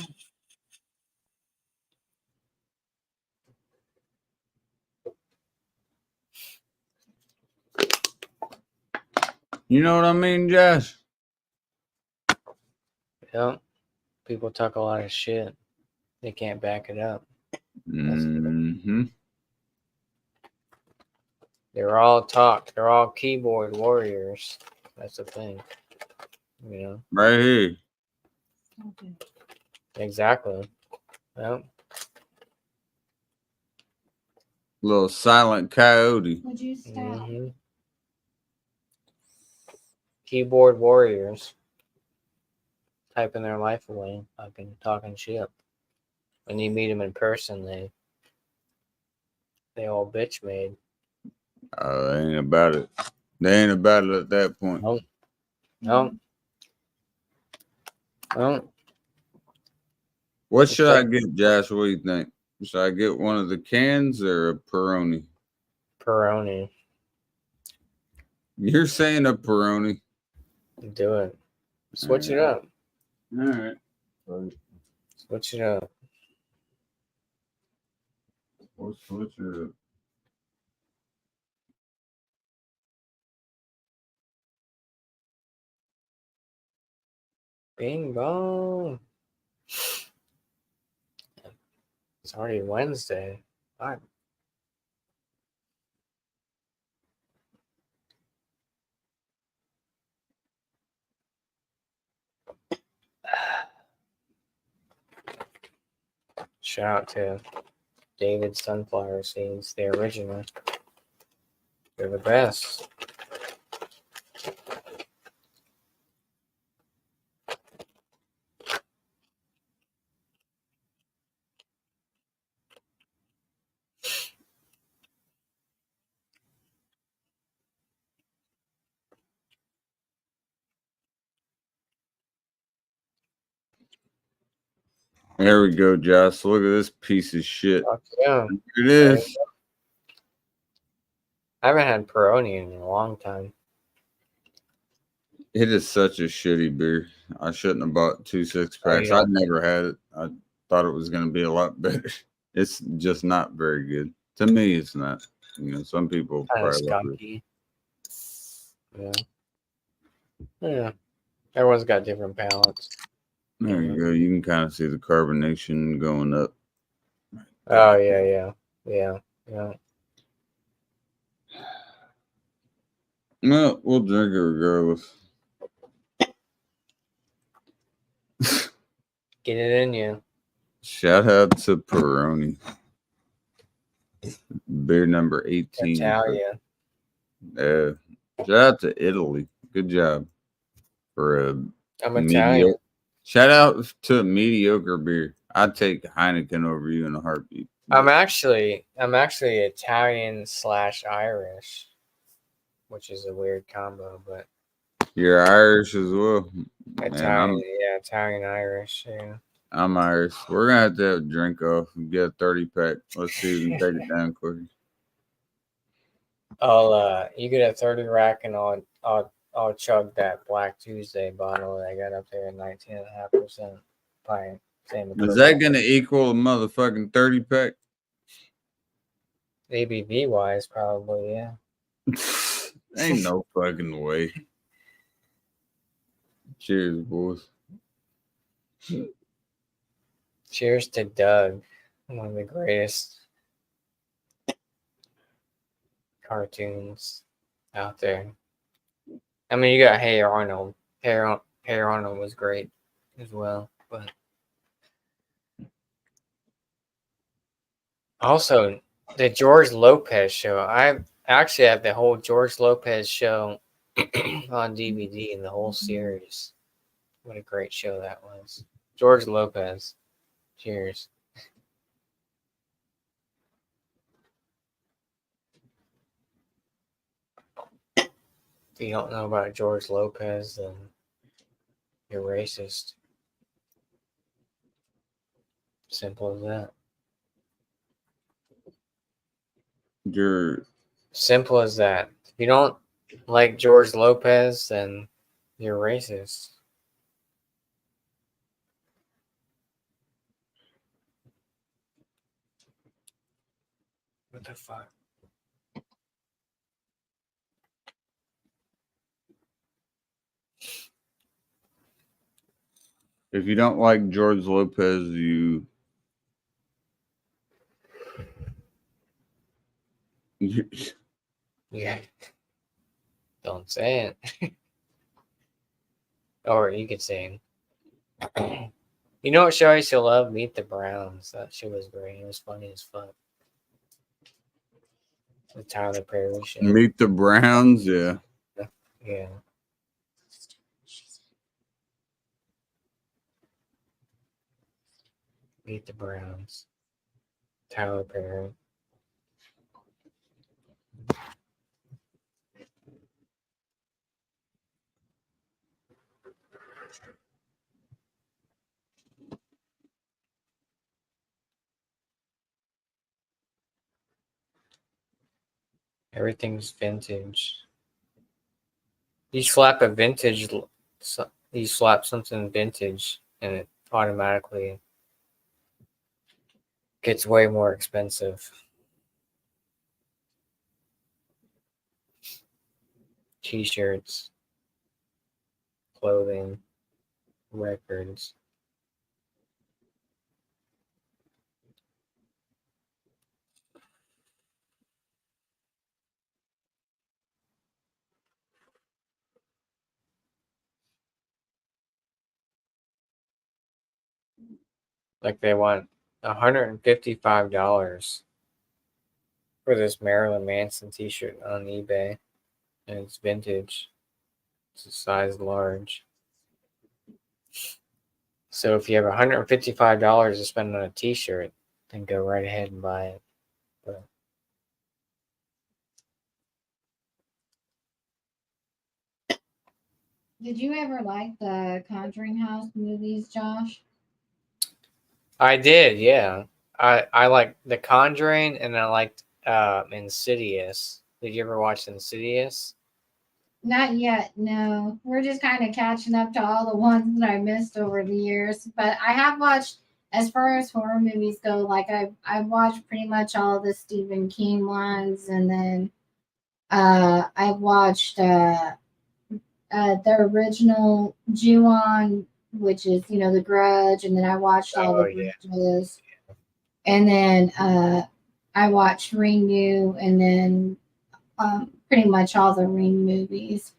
You know what I mean, Josh? Yep. People talk a lot of shit. They can't back it up. Mm-hmm. They're all talk. They're all keyboard warriors. That's the thing. You know. Right here. Okay. Exactly. Well, Little silent coyote. Would you stop? mhm. Keyboard warriors typing their life away, fucking talking shit. When you meet them in person, they all bitch made. They ain't about it. They ain't about it at that point. No, no, no. What should I get, Josh? What do you think? Should I get one of the cans or a Peroni? Peroni. You're saying a Peroni. Do it. Switch it up. All right. Switch it up. We'll switch it up. Bing bong. It's already Wednesday. Fine. Shout out to David Sunflower Seeds, the original. They're the best. There we go, Josh. Look at this piece of shit. Fuck yeah. It is. I haven't had Peroni in a long time. It is such a shitty beer. I shouldn't have bought 2 6-packs. yeah. I'd never had it. I thought it was going to be a lot better. It's just not very good. To me, it's not. You know, some people Kind of probably love it. skunky. Yeah. Yeah. Everyone's got different palates. There you go. You can kind of see the carbonation going up. Oh yeah. No, we'll drink it regardless. Get it in you. Shout out to Peroni. Beer number 18. Italia. Shout out to Italy. Good job for a I'm Italian. Shout out to a mediocre beer. I'd take Heineken over you in a heartbeat. I'm actually Italian / Irish, which is a weird combo, but You're Irish as well. Italian, Italian Irish, yeah. I'm Irish. We're gonna have to have a drink off and get a 30-pack. Let's see if we can take it down quicker. You get a 30 rack and I'll chug that Black Tuesday bottle that I got up there at 19.5% pint. Same Is that gonna equal a motherfucking 30-pack? ABV wise, probably, yeah. Ain't no fucking way. Cheers, boys. Cheers to Doug, one of the greatest cartoons out there. I mean, you got Hey Arnold. Hey Arnold was great as well, but also the George Lopez show. I actually have the whole George Lopez show on DVD and the whole series. What a great show that was. George Lopez. Cheers. If you don't know about George Lopez, then you're racist. Simple as that. You're Simple as that. If you don't like George Lopez, then you're racist. What the fuck? if you don't like George Lopez, you Yeah. Don't say it. Or you could sing. You know what show I used to love? Meet the Browns. That shit was great. It was funny as fuck. The Tyler Perry show. Meet the Browns, yeah. Yeah. Meet the Browns. Tyler Perry. Everything's vintage. You slap a vintage, you slap something vintage, and it automatically gets way more expensive. T-shirts, clothing, records. Like they want $155 for this Marilyn Manson T-shirt on eBay, and it's vintage. It's a size large. So if you have $155 to spend on a T-shirt, then go right ahead and buy it. But Did you ever like the Conjuring House movies, Josh? I did, yeah. I liked The Conjuring, and I liked Insidious. Did you ever watch Insidious? Not yet, no. We're just kind of catching up to all the ones that I missed over the years. But I have watched, as far as horror movies go, like I've watched pretty much all the Stephen King ones, and then I've watched the original Ju-on, which is The Grudge, and then I watched all the Grudges, and then I watched Ringu, and then pretty much all the Ring movies.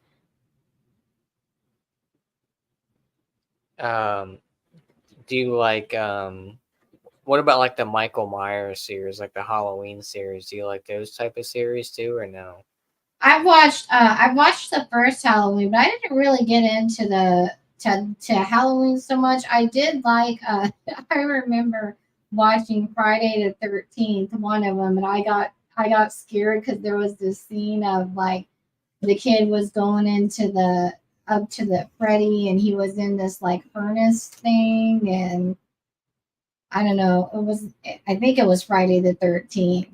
Do you like what about like the Michael Myers series, like the Halloween series? Do you like those type of series too, or no? I've watched the first Halloween, but I didn't really get into to Halloween so much. I did like I remember watching Friday the 13th, one of them, and I got scared because there was this scene of like the kid was going up to the Freddy, and he was in this like furnace thing, and I don't know. I think it was Friday the 13th.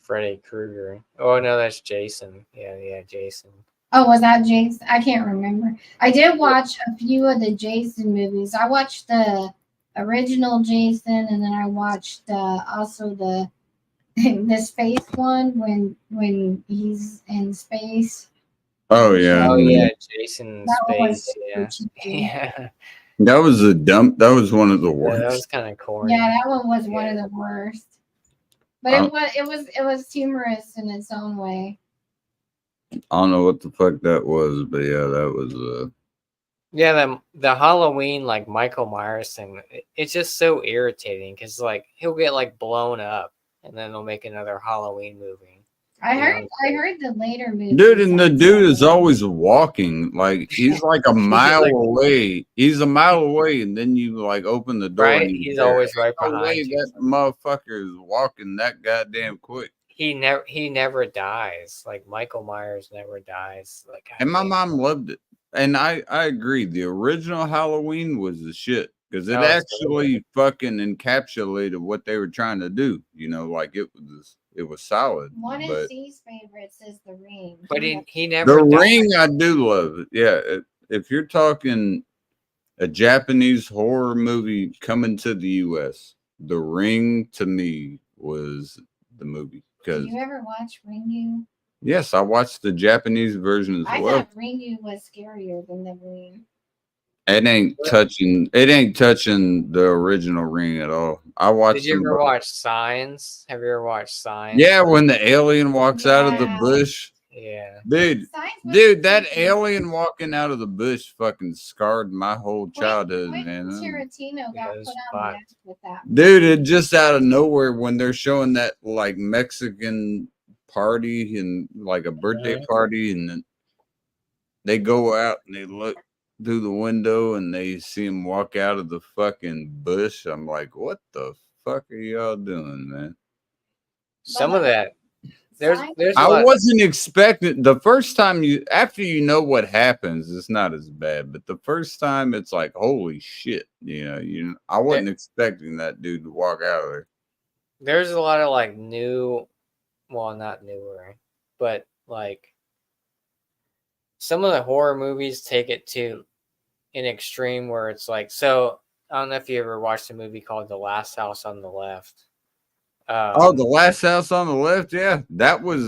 Freddy Krueger. Oh no, that's Jason. Yeah, Jason. Oh, was that Jason? I can't remember. I did watch a few of the Jason movies. I watched the original Jason, and then I watched also the space one when he's in space. Oh yeah. Oh yeah, Jason in space. Yeah. That was that was one of the worst. Yeah, that was kind of corny. Yeah, that one was one of the worst. But it was humorous in its own way. I don't know what the fuck that was, but yeah, that was Yeah, the Halloween like Michael Myers thing, it's just so irritating because like he'll get like blown up and then they'll make another Halloween movie. I heard the later movie. dude, and the dude is always walking. Like he's like a mile away. He's a mile away, and then you like open the door. Right, and he's always right behind you. That motherfucker is walking that goddamn quick. He never dies. Like Michael Myers never dies. Like, and my mom loved it, and I agree. The original Halloween was the shit because it actually fucking encapsulated what they were trying to do. Like it was solid. One of C's favorites is The Ring. But he never. The Ring, I do love it. Yeah, if you're talking a Japanese horror movie coming to the U.S., The Ring to me was the movie. Did you ever watch Ringu? Yes, I watched the Japanese version as well. I thought Ringu was scarier than The Ring. It ain't touching the original Ring at all. I watched. Did you ever watch Signs? Have you ever watched Signs? Yeah, when the alien walks out of the bush. Yeah. Dude, Science dude, that fiction- alien walking out of the bush fucking scarred my whole childhood, Quentin man. Tarantino got Those put on the vibes. map with that. Dude, it just out of nowhere when they're showing that like Mexican party and like a birthday Mhm. party, and then they go out and they look through the window and they see him walk out of the fucking bush. I'm like, what the fuck are y'all doing, man? Some of that. There's Science there's a I lot. wasn't expecting the first time after you know what happens, it's not as bad. But the first time, it's like, holy shit, I wasn't expecting that dude to walk out of there. There's a lot of like new, well, not newer, but like some of the horror movies take it to an extreme where it's like, so I don't know if you ever watched a movie called The Last House on the Left. Oh, the last house on the left, yeah, that was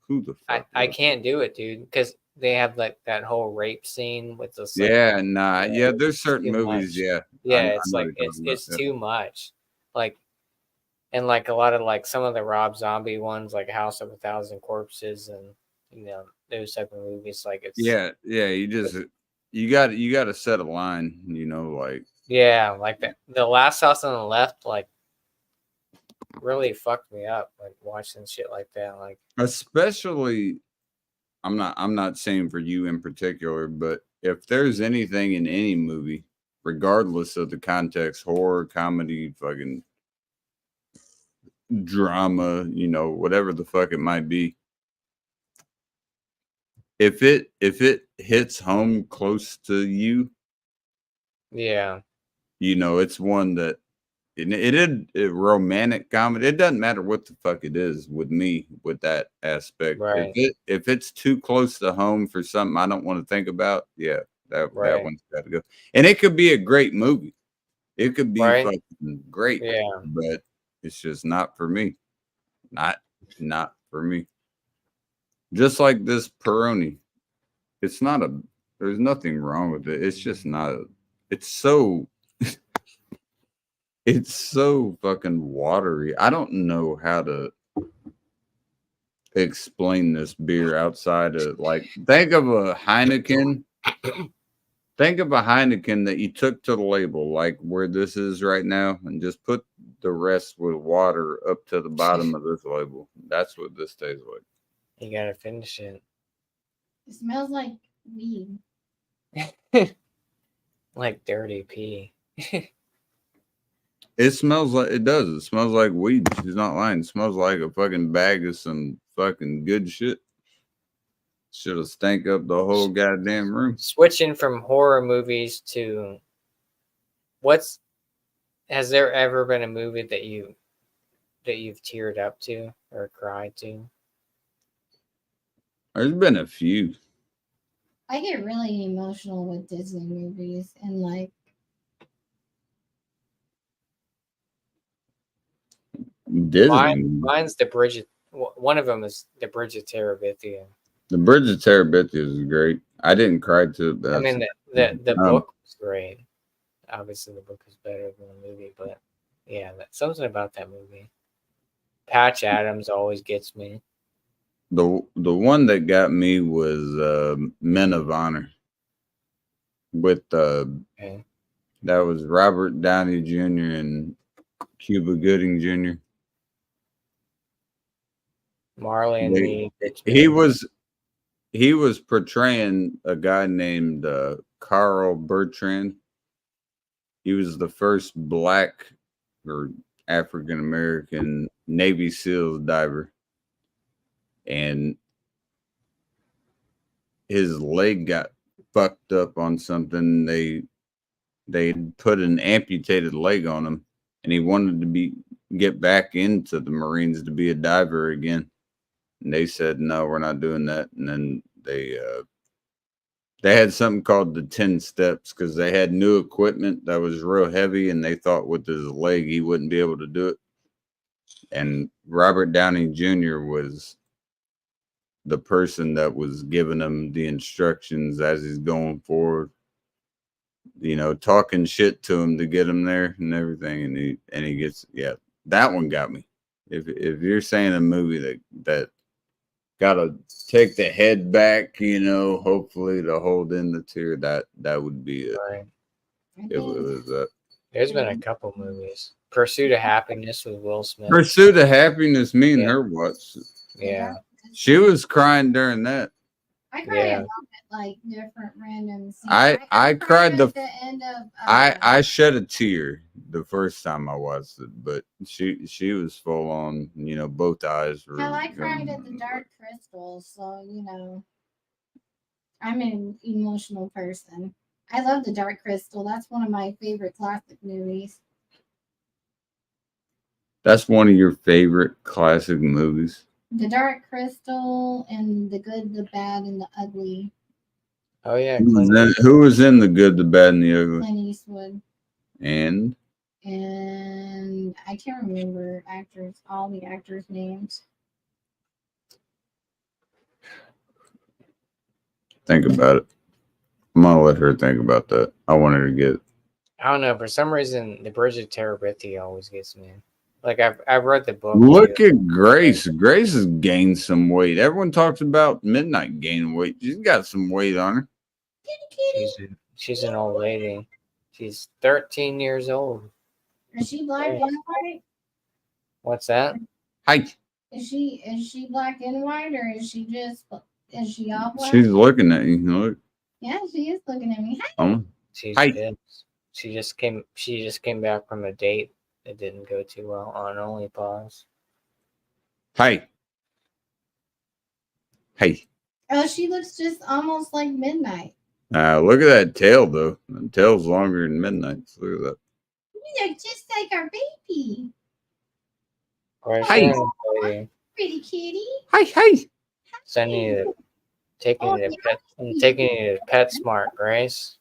who the fuck? I was can't do it, dude, because they have like that whole rape scene with this. it? Like, Yeah, nah, yeah, yeah. There's it's certain too movies, much. yeah. Yeah, I it's know what like you're it's talking about, yeah. too much. Like, and like a lot of like some of the Rob Zombie ones, like House of a Thousand Corpses, and those type of movies. Like it's Yeah. You got to set a line, like yeah, like the Last House on the Left, like really fucked me up. Like watching shit like that, like especially. I'm not saying for you in particular, but if there's anything in any movie, regardless of the context, horror, comedy, fucking drama, whatever the fuck it might be, if it hits home close to you, yeah, it's one that it is a romantic comedy. It doesn't matter what the fuck it is with me with that aspect. right, If it's too close to home for something I don't want to think about, yeah, that right, one's got to go. And it could be a great movie. It could be right, fucking great, yeah. but it's just not for me. Not for me. Just like this Peroni. It's not a there's nothing wrong with it. It's just not it's so it's so fucking watery. I don't know how to explain this beer outside of like think of a Heineken. Think of a Heineken that you took to the label, like where this is right now, and just put the rest with water up to the bottom of this label. That's what this tastes like. You gotta finish it. It smells like weed. Like dirty pee. It smells like it does. It smells like weed. She's not lying. It smells like a fucking bag of some fucking good shit. Should have stank up the whole goddamn room. Switching from horror movies to has there ever been a movie that you've teared up to or cried to? There's been a few. I get really emotional with Disney movies and like Disney. Mine's one of them is the Bridge of Terabithia. The Bridge of Terabithia is great. I didn't cry to it. I mean the book was great. Obviously the book is better than the movie, but yeah, something about that movie. Patch Adams always gets me. The one that got me was Men of Honor with Okay. that was Robert Downey Jr. and Cuba Gooding Jr. Marley and They- me. He was portraying a guy named Carl Bertrand. He was the first black or African American Navy SEALs diver, and his leg got fucked up on something. They put an amputated leg on him, and he wanted to get back into the Marines to be a diver again. And they said, no, we're not doing that. And then they had something called the 10 steps because they had new equipment that was real heavy, and they thought with his leg he wouldn't be able to do it. And Robert Downey Jr. was the person that was giving him the instructions as he's going forward, talking shit to him to get him there and everything. And he gets, yeah, that one got me. If you're saying a movie that gotta take the head back, hopefully to hold in the tear. That would be it. Right. I If it think was that. There's been a couple movies. Pursuit of Happiness with Will Smith. Pursuit of Happiness, me and Yeah. her watched. Yeah. She was crying during that. I cried Yeah. a lot at like different random scenes. I cried at the end of. I shed a tear the first time I watched it, but she was full on, both eyes were. Hell, I cried at the Dark Crystal, so I'm an emotional person. I love the Dark Crystal. That's one of my favorite classic movies. That's one of your favorite classic movies. The Dark Crystal and the Good, the Bad, and the Ugly. Oh yeah. Who was in The Good, the Bad, and the Ugly? Clint Eastwood. And I can't remember all the actors' names. think about it. I'm gonna let her think about that. I want her to get. I don't know. For some reason, The Bridge of Terabithia always gets me. Like I've read the book. Look too. at Grace. Grace has gained some weight. Everyone talks about Midnight gaining weight. She's got some weight on her. She's an old lady. She's 13 years old. Is she black and white? What's that? Hi. Is she black and white, or is she all black? She's looking at you. Look. Yeah, she is looking at me. Hi. She's Hi. good. She just came back from a date that didn't go too well on OnlyPause. Hi. Hey. Oh, she looks just almost like Midnight. Look at that tail though. The tail's longer than Midnight's. Look at that. You look just like our baby. Hi. Pretty kitty. Hi. Sending you to taking you to PetSmart, Grace.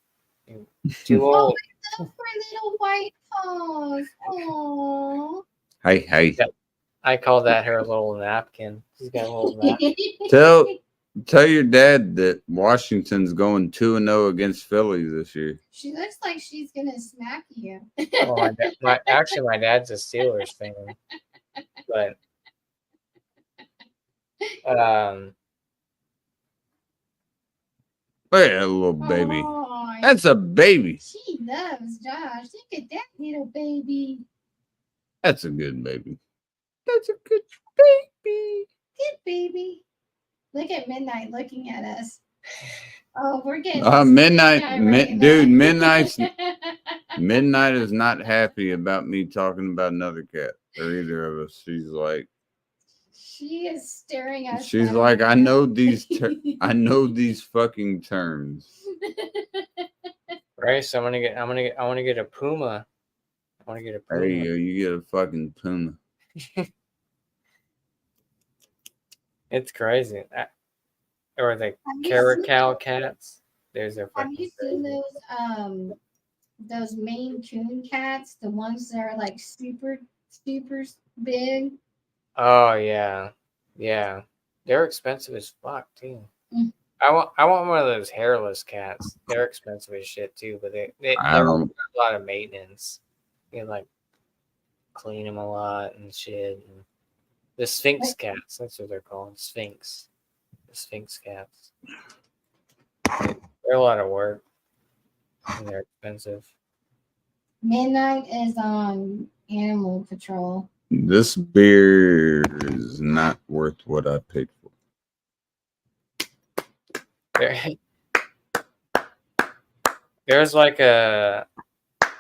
You're too old. For little white paws. Aww. Hi. I call that her little napkin. She's got a little napkin. Tell your dad that Washington's going 2-0 against Philly this year. She looks like she's gonna smack you. Well, my dad's a Steelers fan, but Look at that little baby. Oh, That's a baby. she loves Josh. Look at that little baby. That's a good baby. That's a good baby. Good baby. Look at Midnight looking at us. Oh, we're getting Midnight, dude. Midnight is not happy about me talking about another cat or either of us. She's like, she is staring at us. she's like, I know these fucking terms. Grace, I want to get a puma. I want to get a puma. There you go. You get a fucking puma. It's crazy. Or the Have you carrot seen- cow cats. There's a Have fucking you seen crazy. those Maine Coon cats? The ones that are like super big. Oh yeah, yeah. They're expensive as fuck too. Mm. I want one of those hairless cats. They're expensive as shit too, but they're I don't. a lot of maintenance. You like clean them a lot and shit. And the Sphinx cats, that's what they're called. Sphinx. The Sphinx cats. They're a lot of work. And they're expensive. Midnight is on Animal Patrol. This beer is not worth what I paid for. There's like a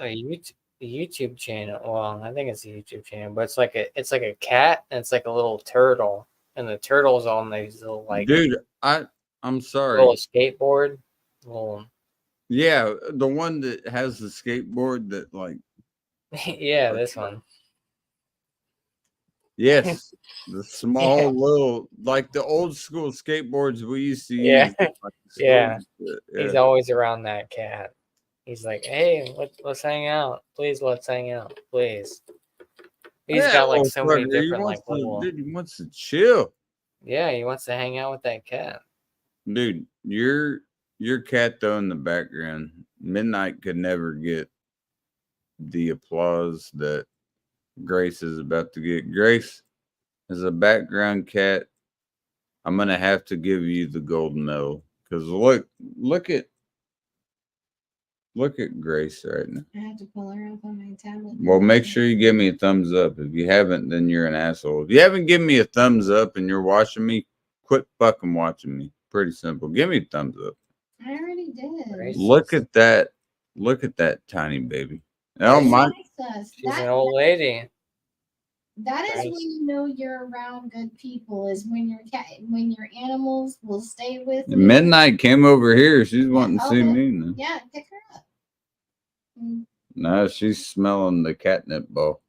YouTube channel. Well, I think it's a YouTube channel, but it's like a cat and it's like a little turtle, and the turtle's on these little like Dude, I'm sorry. little skateboard. Little Yeah, the one that has the skateboard that like yeah, this one. yes, the small little like the old school skateboards we used to use. Yeah. Like the Yeah. schools. He's always around that cat. He's like, hey, let's hang out. Please, let's hang out. Please. He's got like so many different like little. Dude, he wants to chill. Yeah, he wants to hang out with that cat. Dude, your cat though in the background, Midnight could never get the applause that Grace is about to get. Grace is a background cat I'm gonna have to give you the gold medal because look at Grace right now. I have to pull her up on my tablet. Well, make sure you give me a thumbs up. If you haven't, then you're an asshole. If you haven't given me a thumbs up and you're watching me, quit fucking watching me. Pretty simple. Give me a thumbs up. I already did. Grace. Look at that. Look at that tiny baby. Oh She my! likes us. She's an old lady. That is Right. when you know you're around good people. Is when when your animals will stay with you. Midnight came over here. She's wanting to see Okay. me now. Yeah, pick her up. Mm, No, she's smelling the catnip ball.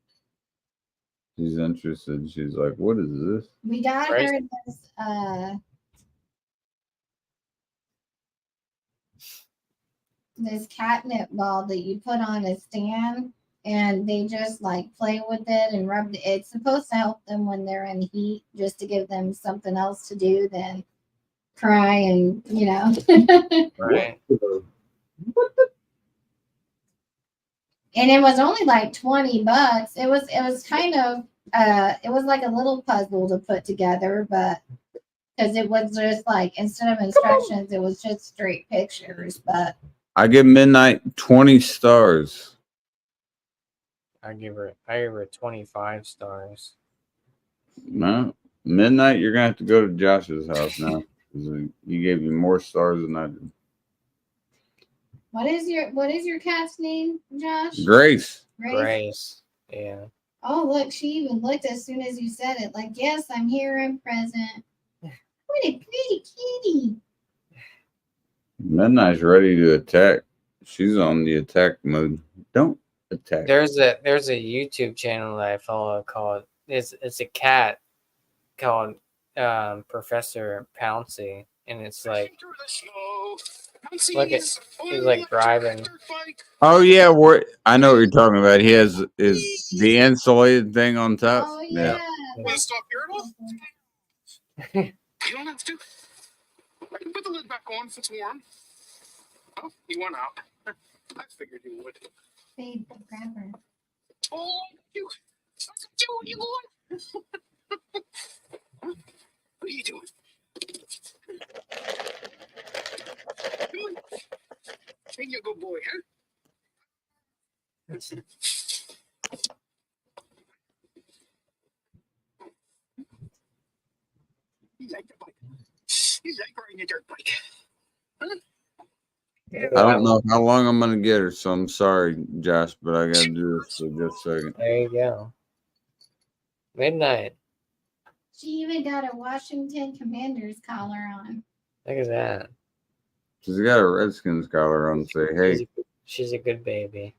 She's interested. She's like, "What is this?" We got Right. her this catnip ball that you put on a stand, and they just like play with it and rub it. It's supposed to help them when they're in heat, just to give them something else to do than cry and Right. And it was only like $20. It was kind of it was like a little puzzle to put together, but because it was just like instead of instructions, it was just straight pictures. But I give Midnight 20 stars. I give her 25 stars. No, Midnight, you're gonna have to go to Josh's house now. 'Cause he gave you more stars than I did. what is your cat's name, Josh? Grace. Grace. Yeah. Oh, look, she even looked as soon as you said it. Like, yes, I'm here, I'm present. What a pretty kitty. Midnight's ready to attack. She's on the attack mode. Don't attack. There's a YouTube channel that I follow called it's a cat called Professor Pouncy, and it's like look at he's like driving. Oh yeah, I know what you're talking about. He has the insulated thing on top. Oh yeah. Want to stop here at all? You don't have to. I can put the lid back on if it's warm. Oh, he went out. I figured he would. Babe, grab her. Oh, you. What are you doing? Huh? What are you doing? Come on. Ain't you a good boy, huh? You like the bike. You like riding a dirt bike. Huh? I don't know how long I'm gonna get her, so I'm sorry, Josh, but I gotta do this for just a second. There you go. Midnight. She even got a Washington Commanders collar on. Look at that. She's got a Redskins collar on. Say, hey, She's a good baby.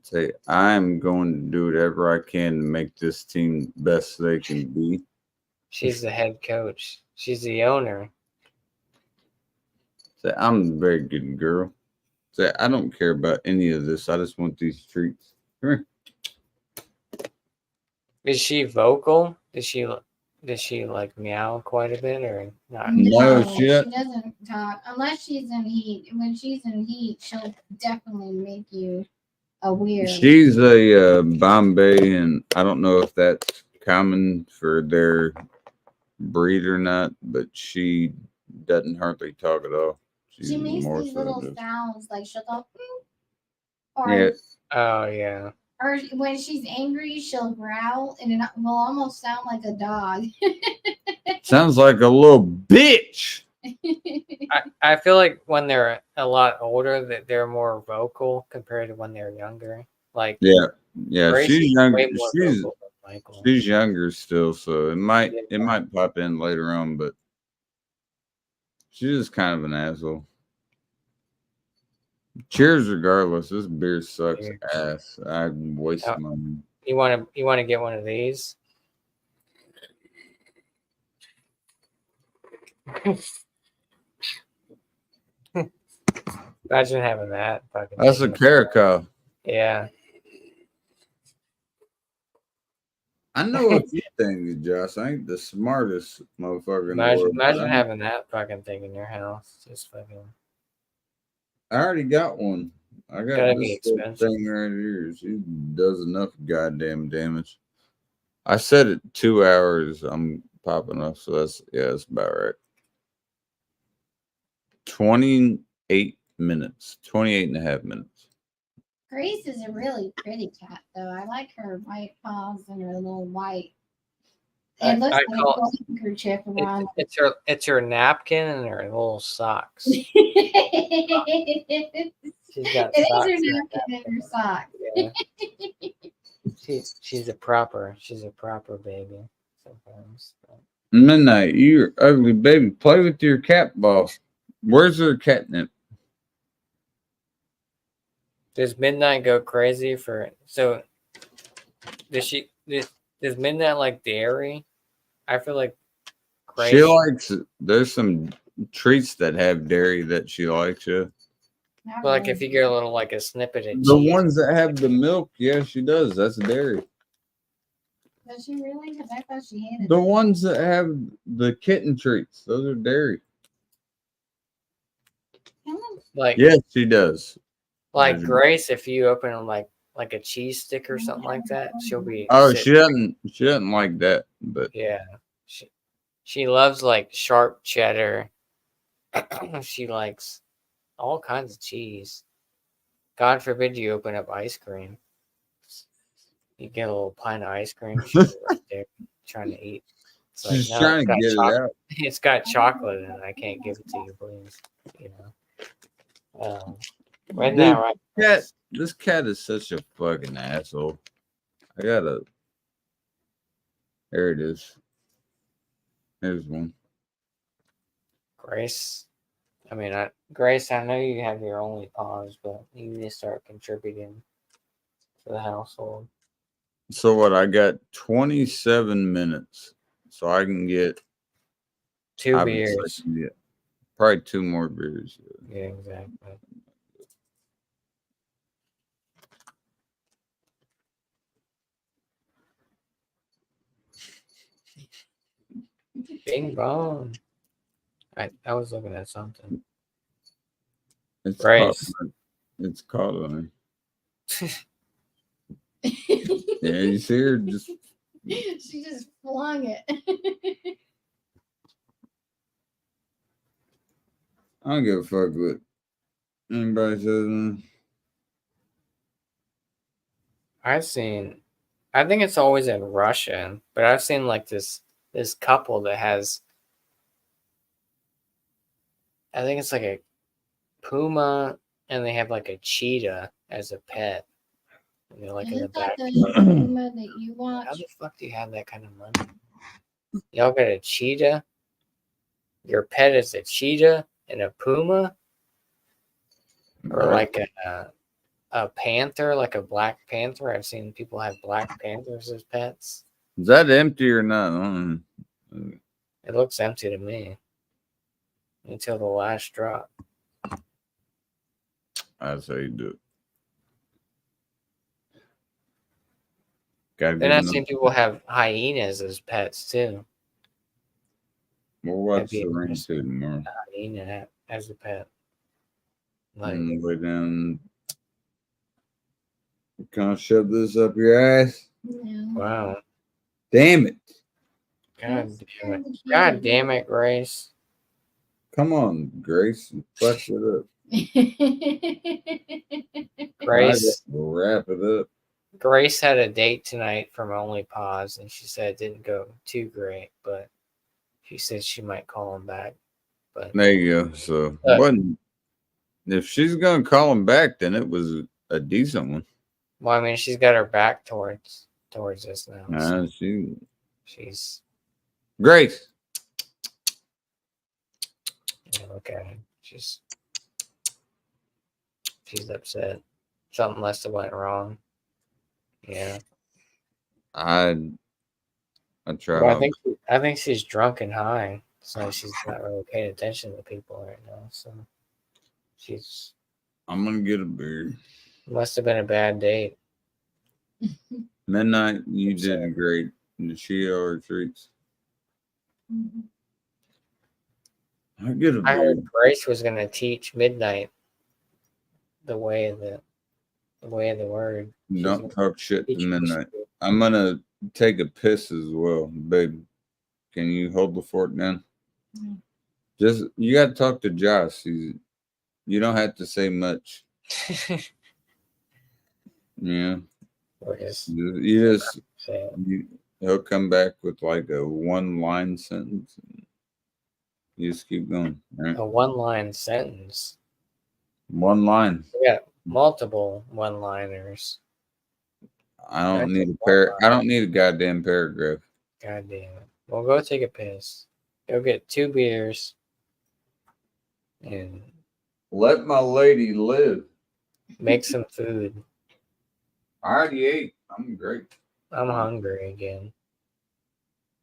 say, I'm going to do whatever I can to make this team the best they can be. She's the head coach. She's the owner. Say, I'm a very good girl. Say, I don't care about any of this. I just want these treats. Come here. Is she vocal? Does she like meow quite a bit or not? No, she- doesn't talk unless she's in heat. When she's in heat, she'll definitely make you aware. She's a Bombay, and I don't know if that's common for their breed or not, but she doesn't hardly talk at all. She's She makes more these so little just- sounds like she'll go, or Yeah, Oh yeah. or when she's angry, she'll growl, and it will almost sound like a dog. sounds like a little bitch. I feel like when they're a lot older that they're more vocal compared to when they're younger. Like Yeah, Grace she's is younger. way more She's vocal than Michael. she's younger still, so it might Yeah. pop in later on, but she's just kind of an asshole. Cheers, regardless. This beer sucks Cheers. ass. I waste Yeah. money. You want to get one of these? Imagine having that. Fucking That's a thing. caracal. Yeah. I know a few things, Josh. I ain't the smartest motherfucker in the world. but Imagine I'm- having that fucking thing in your house. Just fucking. I already got one. I got Gotta be this little expensive. thing right here. She does enough goddamn damage. I set it 2 hours. I'm popping up. So that's about right. 28 minutes. 28 and a half minutes. Grace is a really pretty cat, though. I like her white paws and her little white. It looks I like call a handkerchief around. It's her napkin and her little socks. She's got It is socks. her and a napkin and her socks. Yeah. She's a proper baby sometimes. Midnight, you ugly baby. Play with your cat ball. Where's her catnip? Does Midnight go crazy for so does Midnight like dairy? I feel like She likes, there's some treats that have dairy that she likes, yeah. Not but like really. if you get a little like a snippet of The cheese. ones that have the milk, yeah, she does. That's dairy. Does she really? Because I thought she hated The it. ones that have the kitten treats, those are dairy. Like Yes, she does. like There's- Grace, if you open like a cheese stick or something like that, she'll be Oh, sitting- she doesn't like that, but yeah. She loves like sharp cheddar. She likes all kinds of cheese. God forbid you open up ice cream. You get a little pint of ice cream. She's right there trying to eat. It's like, she's no, trying it's to got get it chocolate. out. It's got chocolate in it. I can't give it to you, please. You know. Right Dude, now, right? This cat is such a fucking asshole. I gotta. There it is. There's one. Grace. I mean, Grace, I know you have your only paws, but you need to start contributing to the household. So what? I got 27 minutes, so I can get Two obviously, beers. yeah, probably 2 more beers. Yeah, exactly. Bing bong. I was looking at something. It's Grace. It's caught on me. Yeah, you see her just. She just flung it. I don't give a fuck what anybody says. I think it's always in Russia, but I've seen like this couple that has, I think it's like a puma, and they have like a cheetah as a pet. And they're like in the Isn't that back. the Puma that you How watch? the fuck do you have that kind of money? Y'all got a cheetah? Your pet is a cheetah and a puma? Or Right. like a panther, like a black panther? I've seen people have black panthers as pets. Is that empty or not? I don't know. It looks empty to me. Until the last drop. That's how you do it. Gotta Then get I've seen people have hyenas as pets too. We'll watch That'd be the rain interesting. too tomorrow. Hyena as a pet. Like, On the way down. Can I shove this up your ass? No. wow. Damn it. God damn it. God damn it, Grace. Come on, Grace. Fuck it up. Grace. We'll wrap it up. Grace had a date tonight from Only Pause, and she said it didn't go too great, but she said she might call him back. But There you go. So, wasn't, if she's going to call him back, then it was a decent one. well, I mean, she's got her back towards us now. So she's Grace. look at her. She's upset. Something must have went wrong. Yeah. I try. Well, I think she's drunk and high, so she's not really paying attention to people right now. So I'm gonna get a beer. Must have been a bad date. Midnight, you I'm sorry. did great. The Chia or treats. I get a I beer. heard Grace was going to teach Midnight the way of the word. Don't talk shit to Teach her Midnight. to- I'm gonna take a piss as well, baby. Can you hold the fort down? Mm. Just you got to talk to Josh. You don't have to say much. Yeah, Or just you just say it. he'll come back with like a one-line sentence. You just keep going. Right? A one-line sentence. One line. We got multiple one-liners. I don't That's need a a one-line. I don't need a goddamn paragraph. God damn it. Well, go take a piss. Go get 2 beers and Let my lady live. make some food. I already ate. I'm great. I'm hungry again.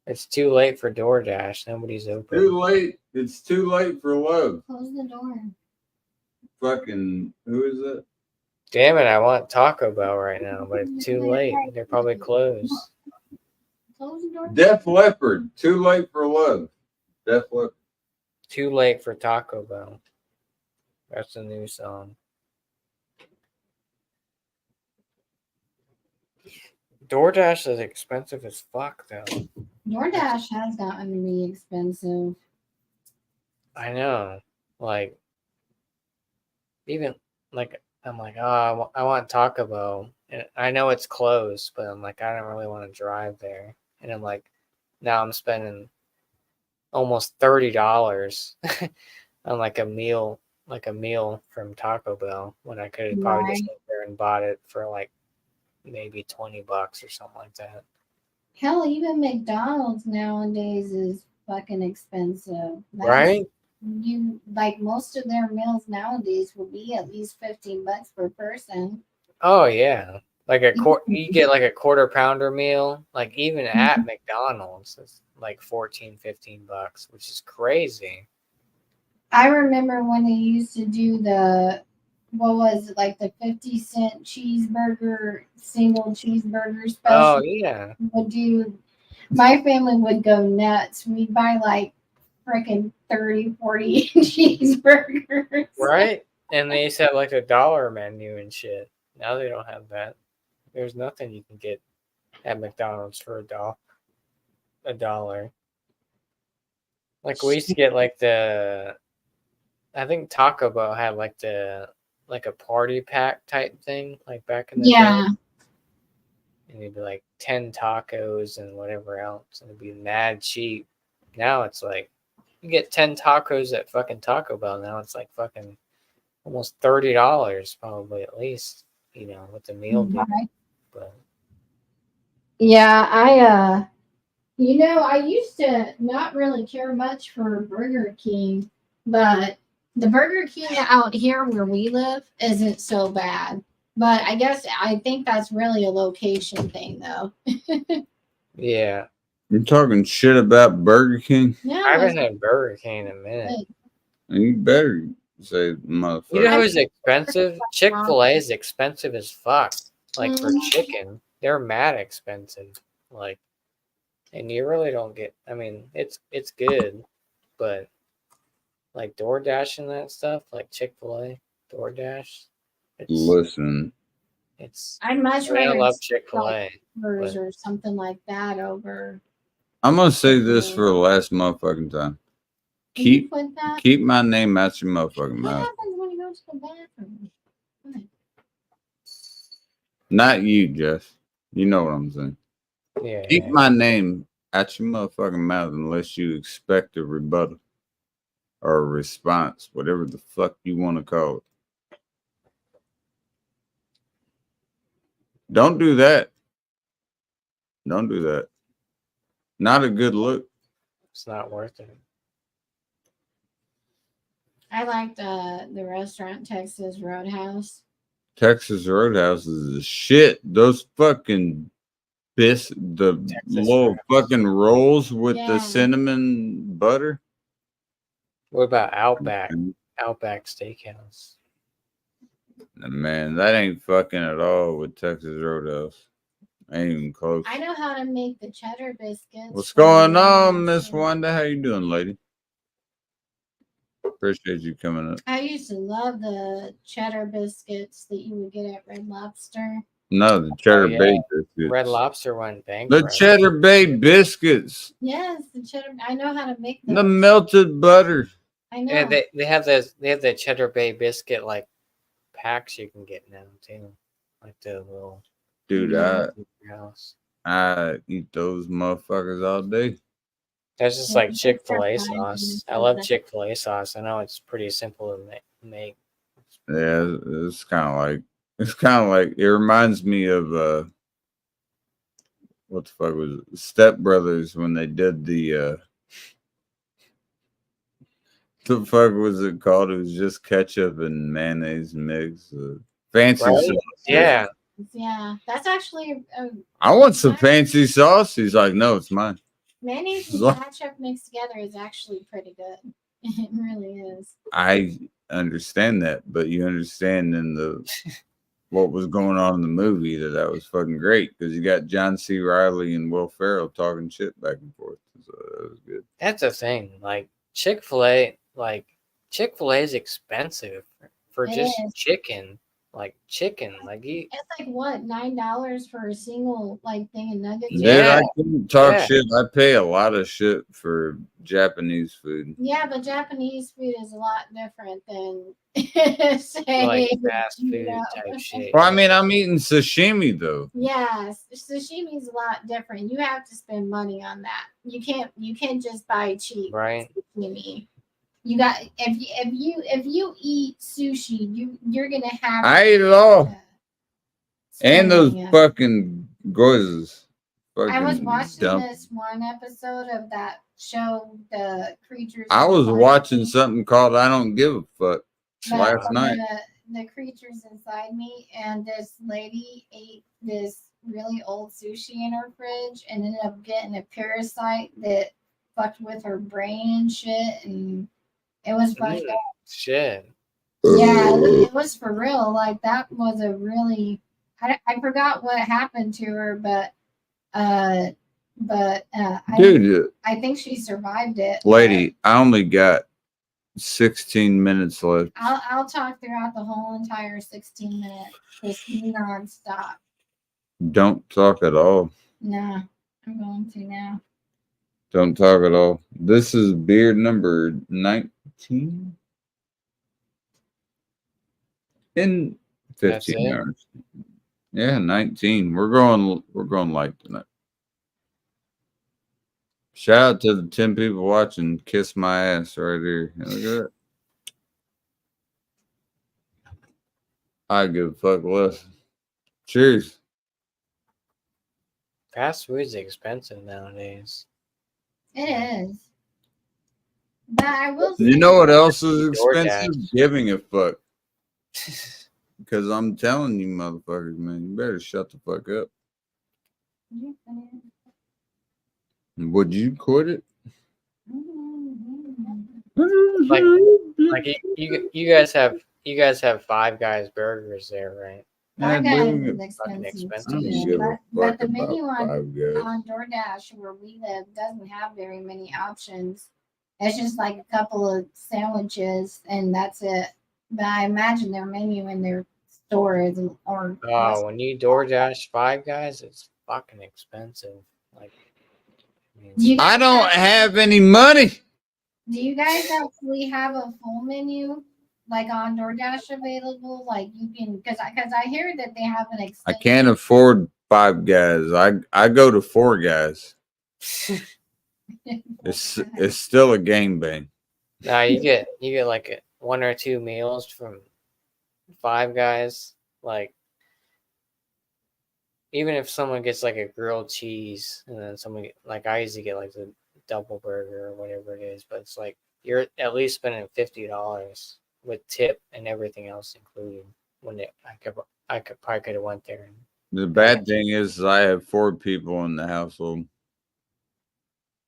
It's too late for DoorDash. Nobody's open. Too late. It's too late for love. Close the door. Fucking who is it? Damn it, I want Taco Bell right now, but it's too late. They're probably closed. Close the door. Def Leppard. Too late for love. Def Leppard. Too late for Taco Bell. That's the new song. DoorDash is expensive as fuck, though. DoorDash has gotten to be expensive. I know. Like, even, like, I'm like, oh, I want Taco Bell. And I know it's closed, but I'm like, I don't really want to drive there. And I'm like, now I'm spending almost $30 on like a meal from Taco Bell when I could have probably just Right. went there and bought it for like maybe $20 or something like that. Hell, even McDonald's nowadays is fucking expensive. Right? You like most of their meals nowadays will be at least $15 per person. Oh yeah. Like you get like a quarter pounder meal, like even at McDonald's, it's like $14-15, which is crazy. I remember when they used to do what was it, like the 50-cent cheeseburger, single cheeseburger special. Oh yeah. My family would go nuts. We'd buy like freaking 30, 40 cheeseburgers. Right? And they used to have like a dollar menu and shit. Now they don't have that. There's nothing you can get at McDonald's for a dollar. Like we used to get like I think Taco Bell had like a party pack type thing, like back in the Yeah. day. And it'd be like 10 tacos and whatever else, and it'd be mad cheap. Now it's like you get 10 tacos at fucking Taco Bell. Now it's like fucking almost $30 probably at least, with the meal deal. Right. But Yeah, I used to not really care much for Burger King, but the Burger King out here where we live isn't so bad. But I think that's really a location thing though. yeah, You're talking shit about Burger King? I Yeah, haven't had Burger King in a minute. And you better say motherfucker. You know who's expensive? Chick-fil-A is expensive as fuck. Like for chicken, they're mad expensive. Like, and you really don't get. I mean, it's good, but like DoorDash and that stuff, like Chick-fil-A, DoorDash. Listen, It's. I'd much I rather love Chick-fil-A. burgers or something like that over. I'm gonna say this for the last motherfucking time. Can you Keep put that? keep my name out your motherfucking What mouth. happens when you go to the bathroom? What? Not you, Jeff. You know what I'm saying. Yeah. Keep my name out your motherfucking mouth unless you expect a rebuttal or a response, whatever the fuck you want to call it. Don't do that. Don't do that. Not a good look. It's not worth it. I liked the restaurant Texas Roadhouse. Texas Roadhouse is the shit. Those fucking the Texas little Roadhouse. fucking rolls with Yeah. the cinnamon butter. What about Outback? Outback Steakhouse. Man, that ain't fucking at all with Texas Roadhouse. Ain't even close. I know how to make the cheddar biscuits. What's from going the on, Miss Roadhouse. Wanda? How you doing, lady? Appreciate you coming up. I used to love the cheddar biscuits that you would get at Red Lobster. No, the Cheddar yeah. Bay biscuits. Red Lobster went The bankrupt. Cheddar Bay biscuits. Yes, the cheddar. I know how to make The those. melted butter. I know. Yeah, they have the Cheddar Bay biscuit like packs you can get now too, like the little Dude, house. I eat those motherfuckers all day. There's just Yeah, like it's Chick-fil-A fried and sauce. it's I so love good. Chick-fil-A sauce. I know it's pretty simple to make. Yeah, it's kind of like it reminds me of what the fuck was it? Step Brothers when they did the fuck was it called? It was just ketchup and mayonnaise mix. Fancy Right? sauce. Yeah. Yeah, that's actually I want some fancy sauce. He's like, no, it's mine. mayonnaise and Lo- ketchup mixed together is actually pretty good. It really is. I understand that, but you understand in the what was going on in the movie that was fucking great because you got John C. Riley and Will Ferrell talking shit back and forth. So that was good. That's the thing. Like Chick-fil-A is expensive for It just is. chicken. Like chicken. Like you It's like what, $9 for a single like thing of nuggets? Dude, Yeah. I couldn't talk Yeah. shit. I pay a lot of shit for Japanese food. Yeah, but Japanese food is a lot different than say like fast you food know. type shit. Well, I mean, I'm eating sashimi though. Yes, sashimi is a lot different. You have to spend money on that. You can't just buy cheap Right. sashimi. You got if you eat sushi, you're gonna have I ate it all. spend And those money on it. fucking goizes. I was Fucking watching dump. this one episode of that show, The Creatures. I was Inside watching Me, something called I Don't Give a Fuck but last night. The Creatures Inside Me, and this lady ate this really old sushi in her fridge and ended up getting a parasite that fucked with her brain and shit, and it was fucked up. Shit. Yeah, it was for real. Like that was a really I forgot what happened to her, but I Dude, think she survived it. lady, I only got 16 minutes left. I'll talk throughout the whole entire 16 minutes, just nonstop. Don't talk at all. No, I'm going to now. Don't talk at all. This is beer number 19 in That's 15 it? hours. Yeah, 19. We're going light tonight. Shout out to the 10 people watching. Kiss my ass right here. Look at that. I give a fuck less. Cheers. Fast food's expensive nowadays. It is. But I will say, You know what else is DoorDash. expensive? Giving a fuck. Because I'm telling you, motherfuckers, man, you better shut the fuck up. Would you quit it? Like you guys have Five Guys burgers there, right? Five Yeah, Guys dude, is fucking expensive expensive. I don't too, give a but fuck the about menu on Five Guys. DoorDash where we live doesn't have very many options. It's just like a couple of sandwiches and that's it. But I imagine their menu in their store is or Oh, when you DoorDash Five Guys, it's fucking expensive. Like, I mean, do you I guys don't have any money. do you guys actually have a full menu like on DoorDash available? Like you can because I hear that they have an I extended can't afford Five Guys. I go to Four Guys. It's still a gangbang. nah, you get like one or two meals from Five Guys. Like, even if someone gets like a grilled cheese, and then like I usually get like the double burger or whatever it is, but it's like you're at least spending $50 with tip and everything else included. I could have went there. The bad thing is I have 4 people in the household.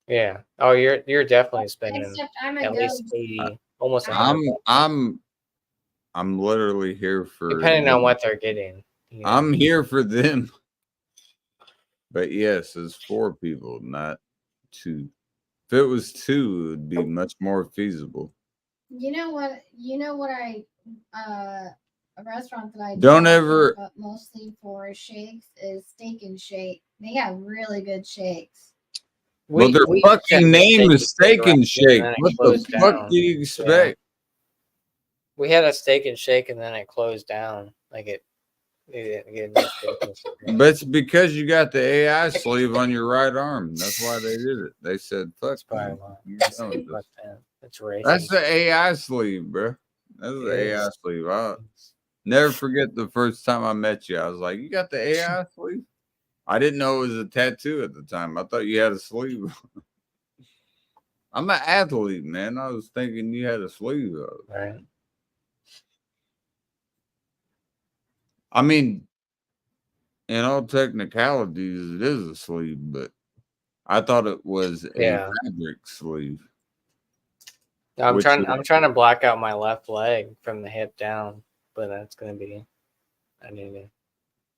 Yeah. Oh, you're definitely spending except I'm a at least ghost. 80, almost 100. I'm literally here for Depending on them. what they're getting. You know? I'm here for them. But yes, it's 4 people, not 2. If it was 2, it would be much more feasible. You know what I a restaurant that I Don't do ever- but mostly for shakes is Steak and Shake. They have really good shakes. Well, their we used to have fucking the name is Steak and right, Shake. then it What the closed fuck down. do you expect? We had a Steak and Shake, and then it closed down. Like it didn't get enough business. But it's because you got the AI sleeve on your right arm. That's why they did it. They said, "Fuck, That's probably man, why. you're done with this." Fuck that. That's racist. That's the AI sleeve, bro. That's the It AI is. sleeve. I'll never forget the first time I met you. I was like, "You got the AI sleeve?" I didn't know it was a tattoo at the time. I thought you had a sleeve. I'm an athlete, man. I was thinking you had a sleeve. Right. I mean, in all technicalities, it is a sleeve, but I thought it was a Yeah. fabric sleeve. I'm Which trying. is- I'm trying to black out my left leg from the hip down, but that's gonna be. I need to.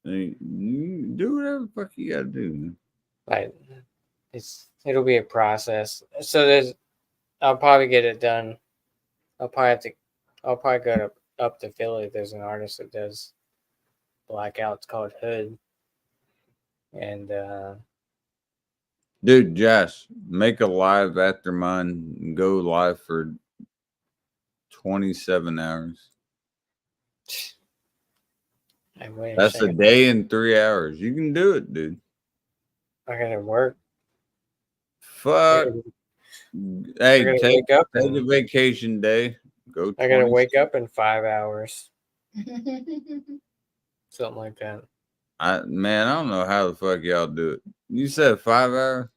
You do whatever the fuck you gotta do, man. Like, it'll be a process. So I'll probably get it done. I'll probably go up to Philly. There's an artist that does blackout. It's called Hood, and Dude, Josh, make a live after mine and go live for 27 hours. I wish That's a day and 3 hours. You can do it, dude. I gotta work. Fuck. I Hey, gotta take wake up. a And, vacation day. Go. I gotta 20 wake up in 5 hours, something like that. Man, I don't know how the fuck y'all do it. You said 5 hours?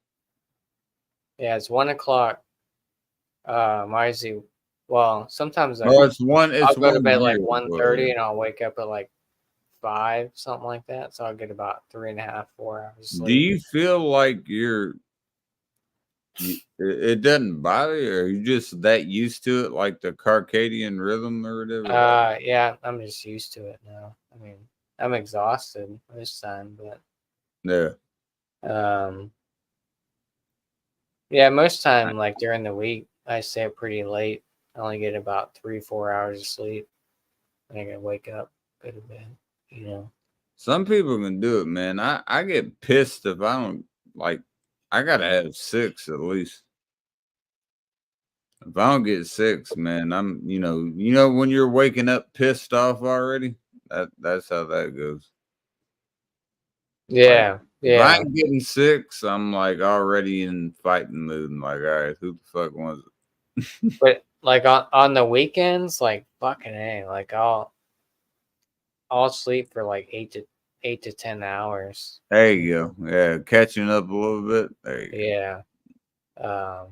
Yeah, it's 1 o'clock. Well, sometimes Oh, it's one. It's I'll go to one bed like here. 1:30 and I'll wake up at like 5, something like that. So I'll get about 3.5, 4 hours of sleep. Do you feel like it doesn't bother you, or you just that used to it, like the circadian rhythm or whatever? Yeah, I'm just used to it now. I mean, I'm exhausted this time, but Yeah. yeah, most time like during the week I stay up pretty late. I only get about 3-4 hours of sleep. And I gotta wake up, go to bed, you know. Some people can do it, man. I get pissed if I don't like. I gotta have 6 at least. If I don't get 6, man, I'm when you're waking up pissed off already. That's how that goes. Yeah, If I yeah. ain't getting 6, I'm like already in fighting mood and like, all right, who the fuck wants it? But like on the weekends, like fucking A, like I'll sleep for like 8 to 10 hours. There you go. Yeah, catching up a little bit. There you go. Yeah.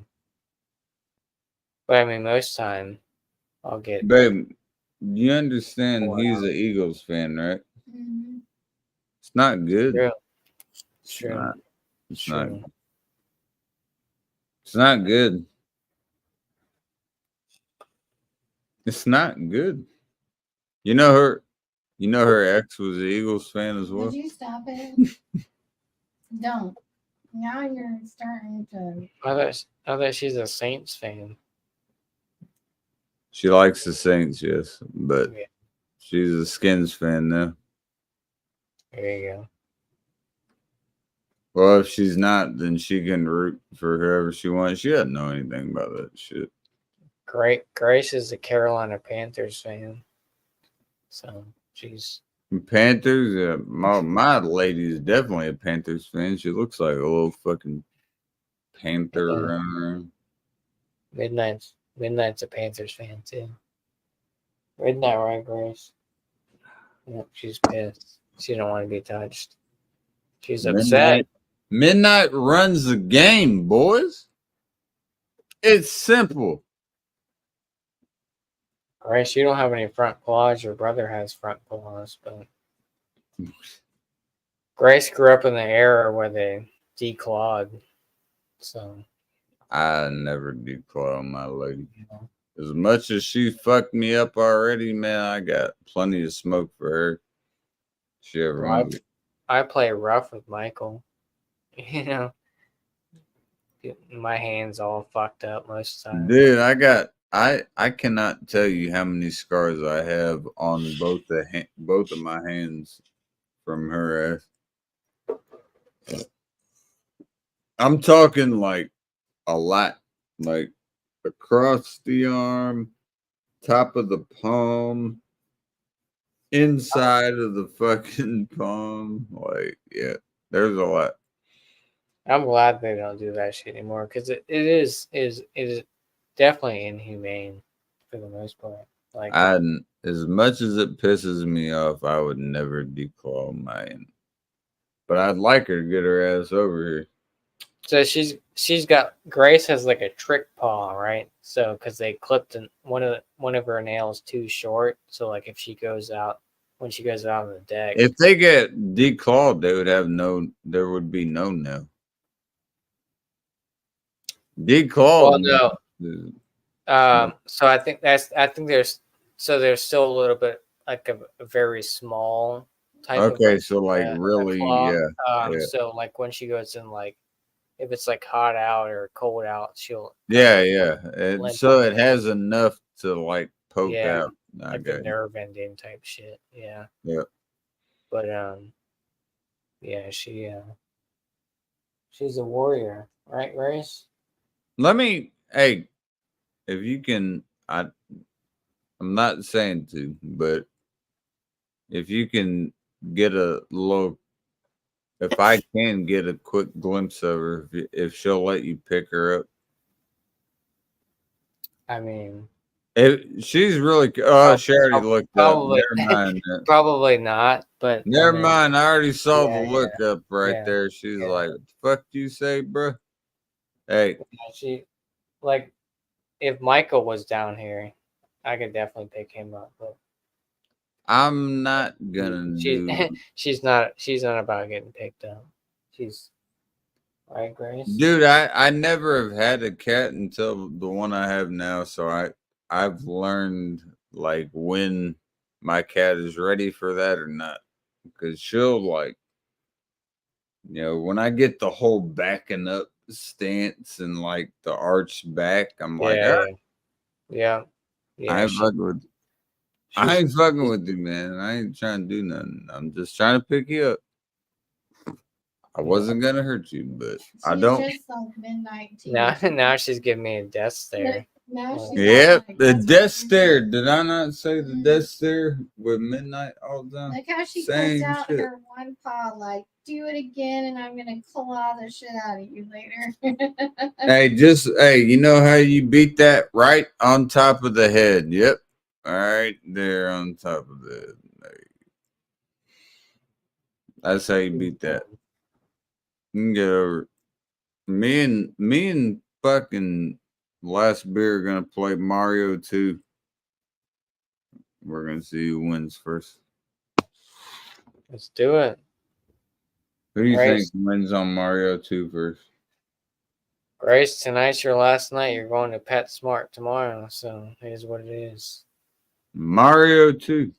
But I mean, most time I'll get. Babe, you understand 4 he's hours. an Eagles fan, right? Mhm. It's not good. True. It's True. not. It's True. not. It's not good. It's not good. You know her ex was an Eagles fan as well. Would you stop it? Don't. Now you're starting to. I thought she's a Saints fan. She likes the Saints, yes, but Yeah. she's a Skins fan now. There you go. Well, if she's not, then she can root for whoever she wants. She doesn't know anything about that shit. Grace is a Carolina Panthers fan. So she's Panthers, yeah, my lady is definitely a Panthers fan. She looks like a little fucking panther Yeah. running around. Midnight's a Panthers fan too. Midnight, right, Grace? Yep, she's pissed. She don't want to be touched. She's upset. Midnight runs the game, boys. It's simple. Grace, you don't have any front claws. Your brother has front claws, but Grace grew up in the era where they declawed. So I never declaw my lady. you know. As much as she fucked me up already, man, I got plenty of smoke for her. She ever Well, wanted. I play rough with Michael. You know, my hands all fucked up most of the time. Dude, I got I cannot tell you how many scars I have on both of my hands from her ass. I'm talking like a lot, like across the arm, top of the palm, inside of the fucking palm. Like, yeah, there's a lot. I'm glad they don't do that shit anymore because it is definitely inhumane for the most part. Like, As much as it pisses me off, I would never declaw mine. But I'd like her to get her ass over here. so she's got Grace has like a trick paw, right? So because they clipped one of her nails too short, so like if she goes out when she goes out on the deck, If they get declawed, they would have there would be no nail. Declawed. well, no. So I think there's still a little bit like a very small type of Okay, so like a really, claw. yeah. So like when she goes in, like if it's like hot out or cold out, she'll Yeah. limp So up it has enough to like poke Yeah, out. I like got the you. nerve ending type shit. Yeah, Yeah. but yeah, she's a warrior, right, Grace? Hey, if you can, I'm not saying to, but if you can get a little, if I can get a quick glimpse of her, if she'll let you pick her up. I mean, She's really, she already looked up. probably, Never mind. probably not. But Never I mean, mind. I already saw the yeah, look up right yeah, there. She's yeah. like, what the fuck do you say, bro? Hey, She like if Michael was down here, I could definitely pick him up. But I'm not gonna she's do. she's not about getting picked up. She's right, Grace. Dude, I never have had a cat until the one I have now, so I've learned like when my cat is ready for that or not. Because she'll like, when I get the whole backing up stance and like the arched back, I'm like, Yeah, yeah, I yeah. ain't fucking with I ain't fucking with you, man. I ain't trying to do nothing. I'm just trying to pick you up. I wasn't gonna hurt you, but I She's don't. just like midnight to Now, you. now she's giving me a death stare. Now she's Yep, like, the that's death what stare. you're Did I not say the Mhm. death stare with midnight all the time? Look how she Same puts out shit. her one paw, like, do it again, and I'm gonna claw the shit out of you later. Hey, you know how you beat that right on top of the head? Yep, all right there on top of the head. That's how you beat that. You can get over it. Me and fucking last beer are gonna play Mario 2. We're gonna see who wins first. Let's do it. Who do you Grace. think wins on Mario 2 first? Grace, tonight's your last night. You're going to PetSmart tomorrow, so it is what it is. Mario 2.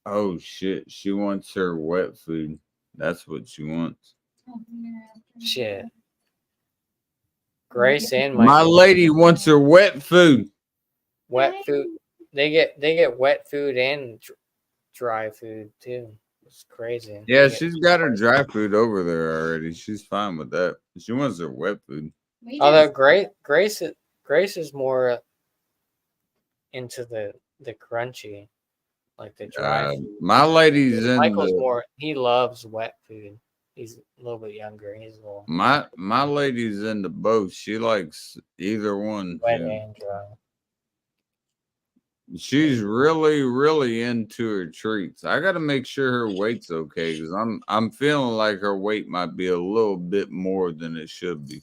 Oh shit, she wants her wet food. That's what she wants. Shit. Grace and My Michael lady wants her wet food. wet food. They get wet food and dry food too. It's crazy. Yeah, she's got her dry food over there already. She's fine with that. She wants her wet food. Although Grace is more into the crunchy, like the dry food. My lady's in Michael's more. He loves wet food. He's a little bit younger. He's a little my lady's into both. She likes either one. wet and dry. She's really, really into her treats. I got to make sure her weight's okay because I'm feeling like her weight might be a little bit more than it should be.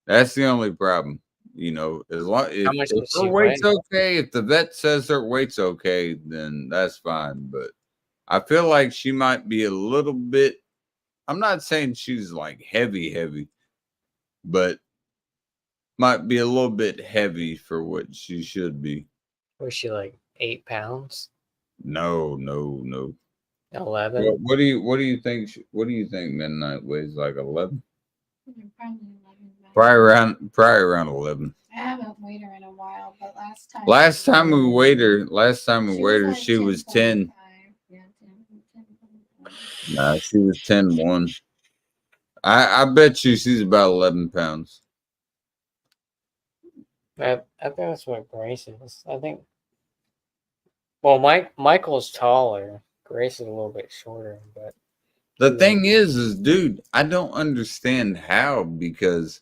That's the only problem. As long much if does her she weight's weigh? okay, if the vet says her weight's okay, then that's fine. But I feel like she might be a little bit. I'm not saying she's like heavy, but might be a little bit heavy for what she should be. Was she like 8 pounds? No. 11? What do you think? What do you think Midnight weighs like 11? Probably 11 Probably around 11. I haven't weighed her in a while, but last time. Last time we weighed her, like she was 10. 10.5. Yeah, 10. Nah, she was 10-1. I bet you she's about 11 pounds. I think that's what Grace is. I think. Well, Michael's taller. Grace is a little bit shorter, but The thing is, dude, I don't understand how, because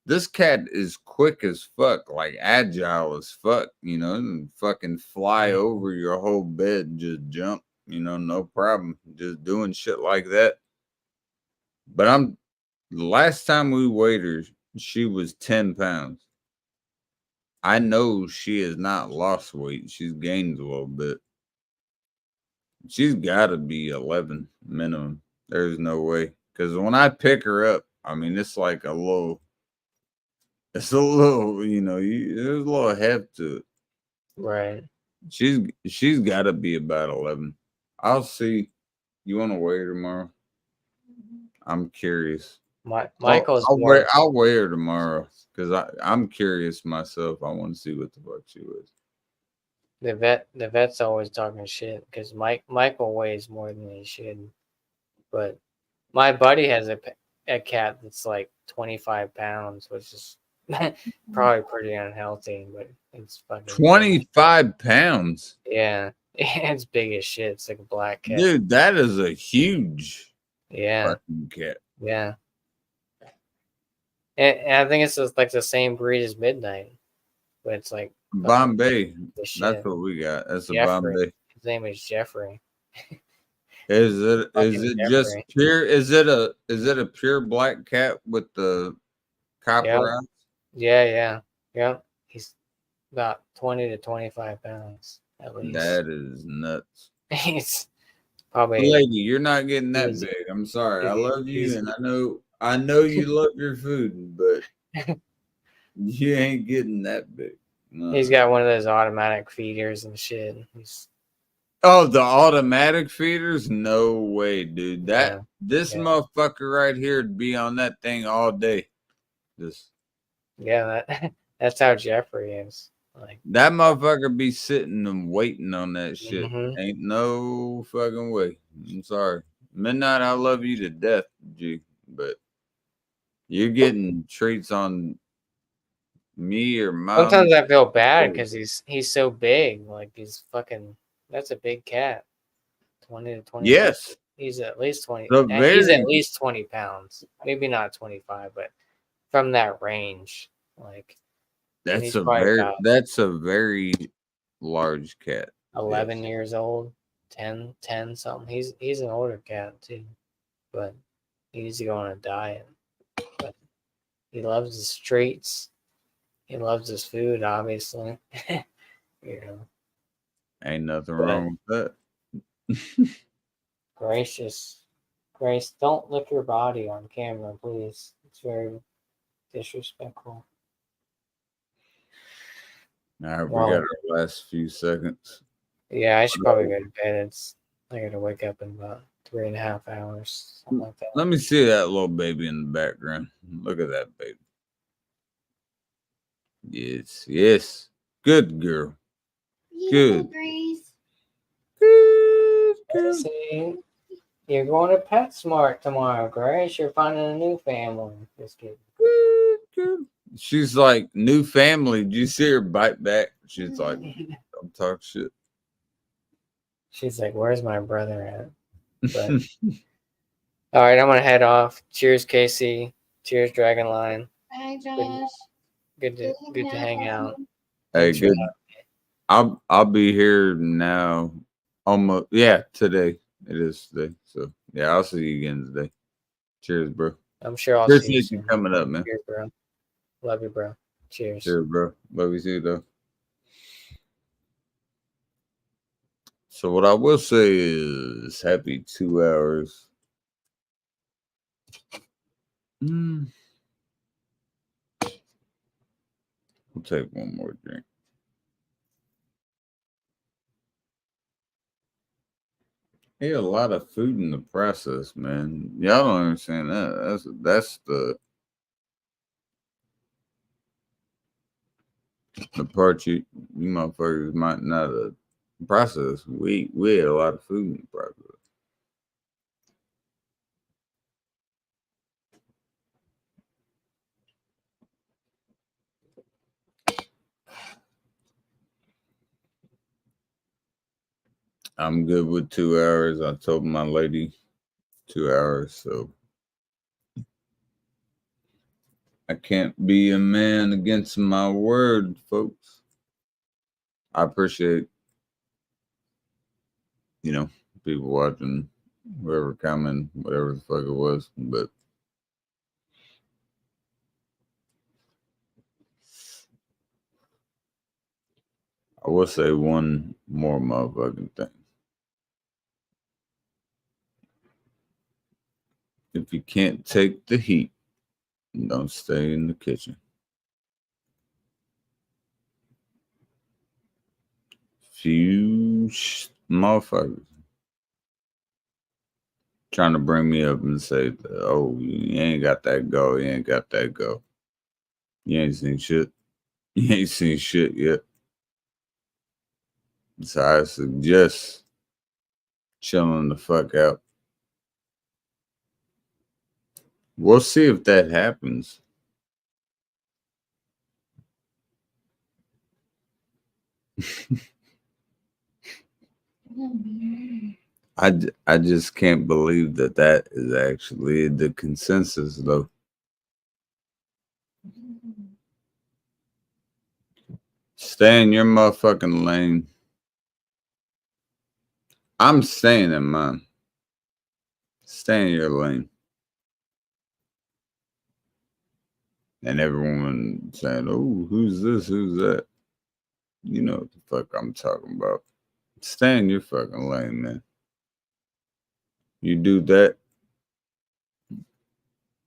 this cat is quick as fuck, like agile as fuck, and fucking fly over your whole bed, just jump, no problem, just doing shit like that. But the last time we weighed her, she was 10 pounds. I know she has not lost weight. She's gained a little bit. She's got to be 11 minimum. There's no way. Because when I pick her up, I mean, it's a little, there's a little heft to it. right. She's got to be about 11. I'll see. You want to weigh her tomorrow? I'm curious. Michael's I'll weigh her tomorrow because I'm curious myself. I want to see what the fuck she was. The vet's always talking shit because Michael weighs more than he should, but my buddy has a cat that's like 25 pounds, which is probably pretty unhealthy, but it's fucking 25 pounds. Yeah, it's big as shit. It's like a black cat. Dude, that is a huge fucking cat. Yeah. And I think it's just like the same breed as Midnight, but it's like Bombay. That's what we got. That's a Bombay. His name is Jeffrey. Is it just pure? Is it a pure black cat with the copper eyes? Yeah. He's about 20 to 25 pounds at least. That is nuts. He's probably lady. You're not getting that big. I'm sorry. I love you, and I know you love your food, but you ain't getting that big. No. He's got one of those automatic feeders and shit. Oh, the automatic feeders? No way, dude. This motherfucker right here would be on that thing all day. That's how Jeffrey is. Like that motherfucker be sitting and waiting on that shit. Ain't no fucking way. I'm sorry. Midnight, I love you to death, G, but you're getting treats on me or mom. Sometimes I feel bad because he's so big. Like that's a big cat. 20 to 20. Yes. He's at least 20. He's at least 20 pounds. Maybe not 25, but from that range. Like that's a very large cat. 11 years old, 10 something. He's an older cat too. But he needs to go on a diet. But he loves the streets. He loves his food, obviously. Ain't nothing wrong with that. Grace, don't lick your body on camera, please. It's very disrespectful. All right, we got our last few seconds. Yeah, I should probably go to bed. I gotta wake up in about 3.5 hours, something like that. Let me see that little baby in the background. Look at that baby. Yes. Good girl. Good. Grace. Good. See, you're going to PetSmart tomorrow, Grace. You're finding a new family. Just kidding. Good. She's like, new family. Did you see her bite back? She's like, don't talk shit. She's like, where's my brother at? But all right, I'm gonna head off. Cheers, Casey. Cheers, Dragonline. Bye, Josh. Good to hang out. Hey, good. I'll be here now. Almost. Yeah, today. It is today. So yeah, I'll see you again today. Cheers, bro. I'm sure I'll see you soon. Coming up, man. Cheers, bro. Love you, bro. Cheers. Cheers, bro. Love you too, though. So what I will say is happy 2 hours. We'll take one more drink. Hey, a lot of food in the process, man. Y'all don't understand that. That's the The part you motherfuckers might not process. We had a lot of food in the process. I'm good with 2 hours. I told my lady 2 hours, so I can't be a man against my word, folks. I appreciate, people watching, whoever coming, whatever the fuck it was, but I will say one more motherfucking thing. If you can't take the heat, don't stay in the kitchen. Few motherfuckers trying to bring me up and say, oh, you ain't got that go, you ain't got that go. You ain't seen shit. You ain't seen shit yet. So I suggest chilling the fuck out. We'll see if that happens. I just can't believe that is actually the consensus, though. Stay in your motherfucking lane. I'm staying in mine. Stay in your lane. And everyone saying, oh, who's this? Who's that? You know what the fuck I'm talking about. Stay in your fucking lane, man. You do that,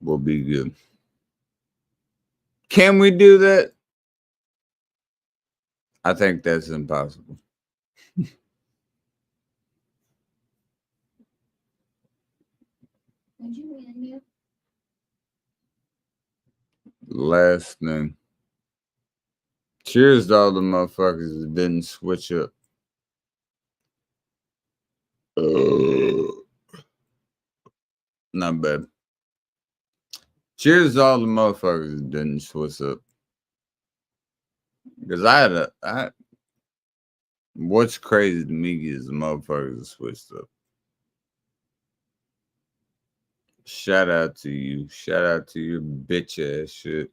we'll be good. Can we do that? I think that's impossible. Would you end you? Last thing. Cheers to all the motherfuckers that didn't switch up. Not bad. Cheers to all the motherfuckers that didn't switch up. Because what's crazy to me is the motherfuckers that switched up. Shout out to you. Shout out to your bitch ass shit.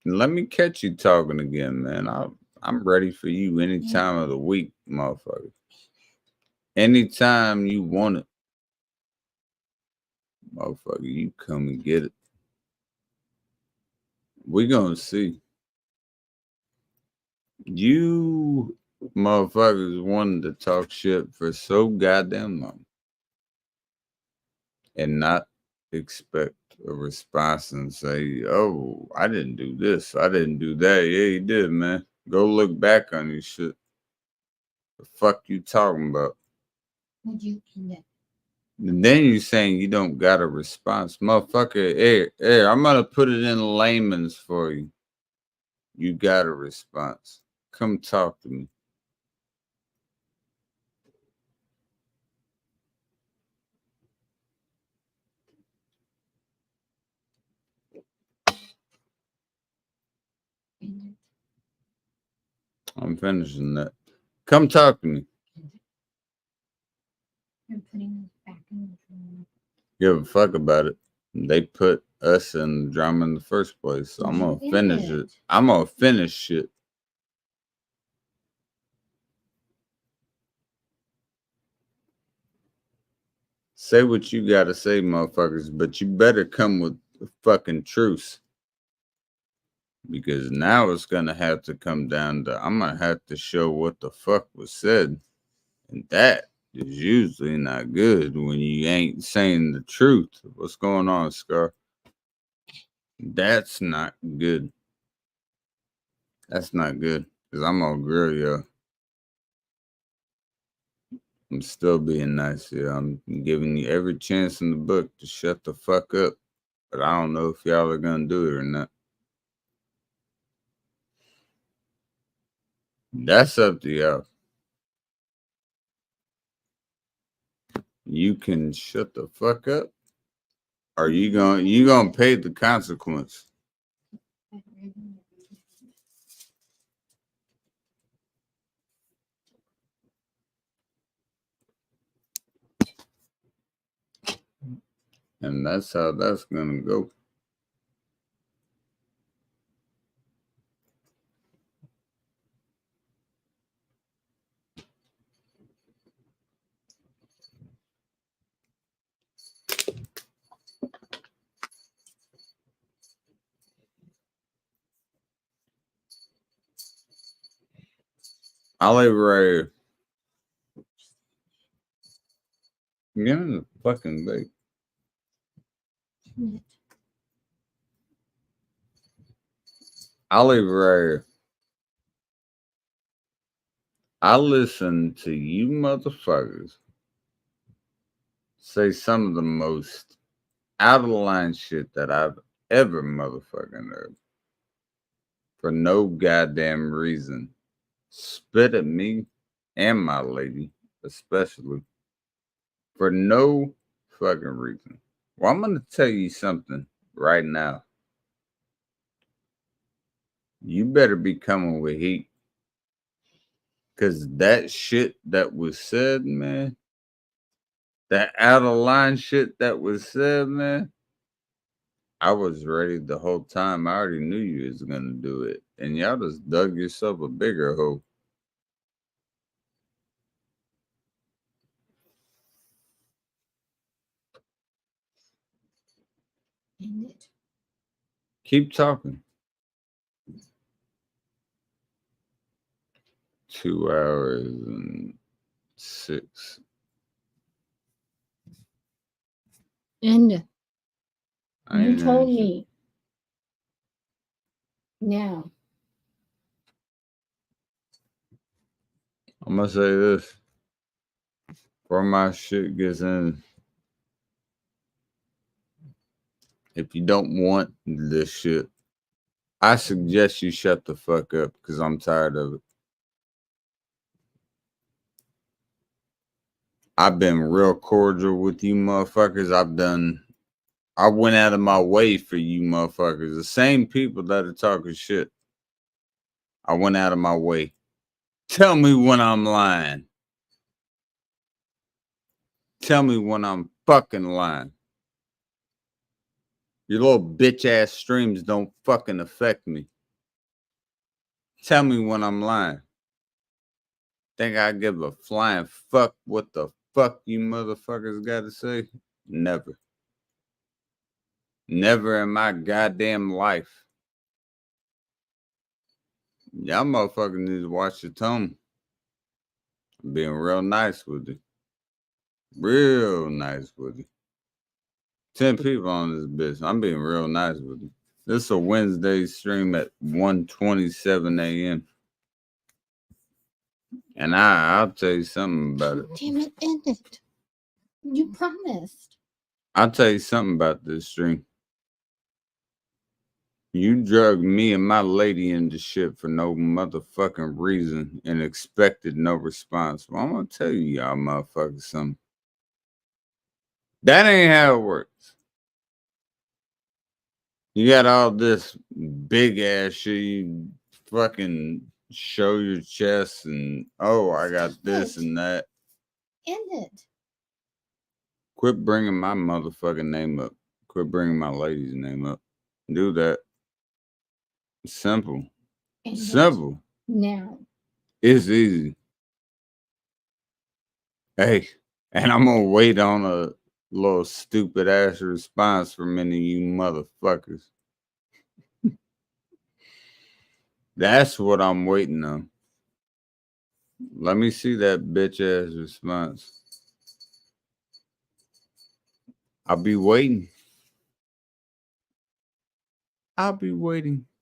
Let me catch you talking again, man. I'm ready for you any time of the week, motherfucker. Anytime you want it. Motherfucker, you come and get it. We gonna see. You motherfuckers wanted to talk shit for so goddamn long and not expect a response and say, oh, I didn't do this, I didn't do that. Yeah, you did, man. Go look back on your shit. The fuck you talking about? Would you end it? And then you saying you don't got a response. Motherfucker, hey, I'm gonna put it in layman's for you. You got a response. Come talk to me. End it. I'm finishing that. Come talk to me. You're putting us back in the room. Give a fuck about it. They put us in the drama in the first place. So I'm gonna finish it. I'm gonna finish shit. Say what you gotta say, motherfuckers, but you better come with a fucking truce. Because now it's gonna have to come down to I'm gonna have to show what the fuck was said. And that is usually not good when you ain't saying the truth. What's going on, Scar? That's not good. That's not good. Because I'm gonna grill you. I'm still being nice here. I'm giving you every chance in the book to shut the fuck up. But I don't know if y'all are gonna do it or not. That's up to y'all. You can shut the fuck up. Or you gonna pay the consequence? And that's how that's gonna go. I'll leave it right here. Get in the fucking bait. I'll leave it right here. I listen to you motherfuckers say some of the most out of the line shit that I've ever motherfucking heard. For no goddamn reason. Spit at me and my lady, especially. For no fucking reason. Well, I'm gonna tell you something right now. You better be coming with heat. Cause that shit that was said, man. That out of line shit that was said, man. I was ready the whole time. I already knew you was gonna do it. And y'all just dug yourself a bigger hole. Keep talking. 2 hours and 6. And I you ain't told hearing shit. me now. I'm gonna say this. Before my shit gets in, if you don't want this shit, I suggest you shut the fuck up because I'm tired of it. I've been real cordial with you motherfuckers. I went out of my way for you motherfuckers. The same people that are talking shit. I went out of my way. Tell me when I'm lying. Tell me when I'm fucking lying. Your little bitch ass streams don't fucking affect me. Tell me when I'm lying. Think I give a flying fuck what the fuck you motherfuckers got to say? Never. Never in my goddamn life. Y'all motherfuckers need to watch your tone. I'm being real nice with you. Real nice with you. 10 people on this bitch. I'm being real nice with you. This is a Wednesday stream at 1:27 a.m. And I'll tell you something about it. Damn it, end it. You promised. I'll tell you something about this stream. You drugged me and my lady into shit for no motherfucking reason and expected no response. Well, I'm gonna tell you y'all motherfuckers something. That ain't how it works. You got all this big ass shit. You fucking show your chest and oh, I got this and that. End it. Quit bringing my motherfucking name up. Quit bringing my lady's name up. Do that. Simple. End it. Simple. Now. It's easy. Hey, and I'm gonna wait on a little stupid ass response from any of you motherfuckers. That's what I'm waiting on. Let me see that bitch ass response. I'll be waiting. I'll be waiting.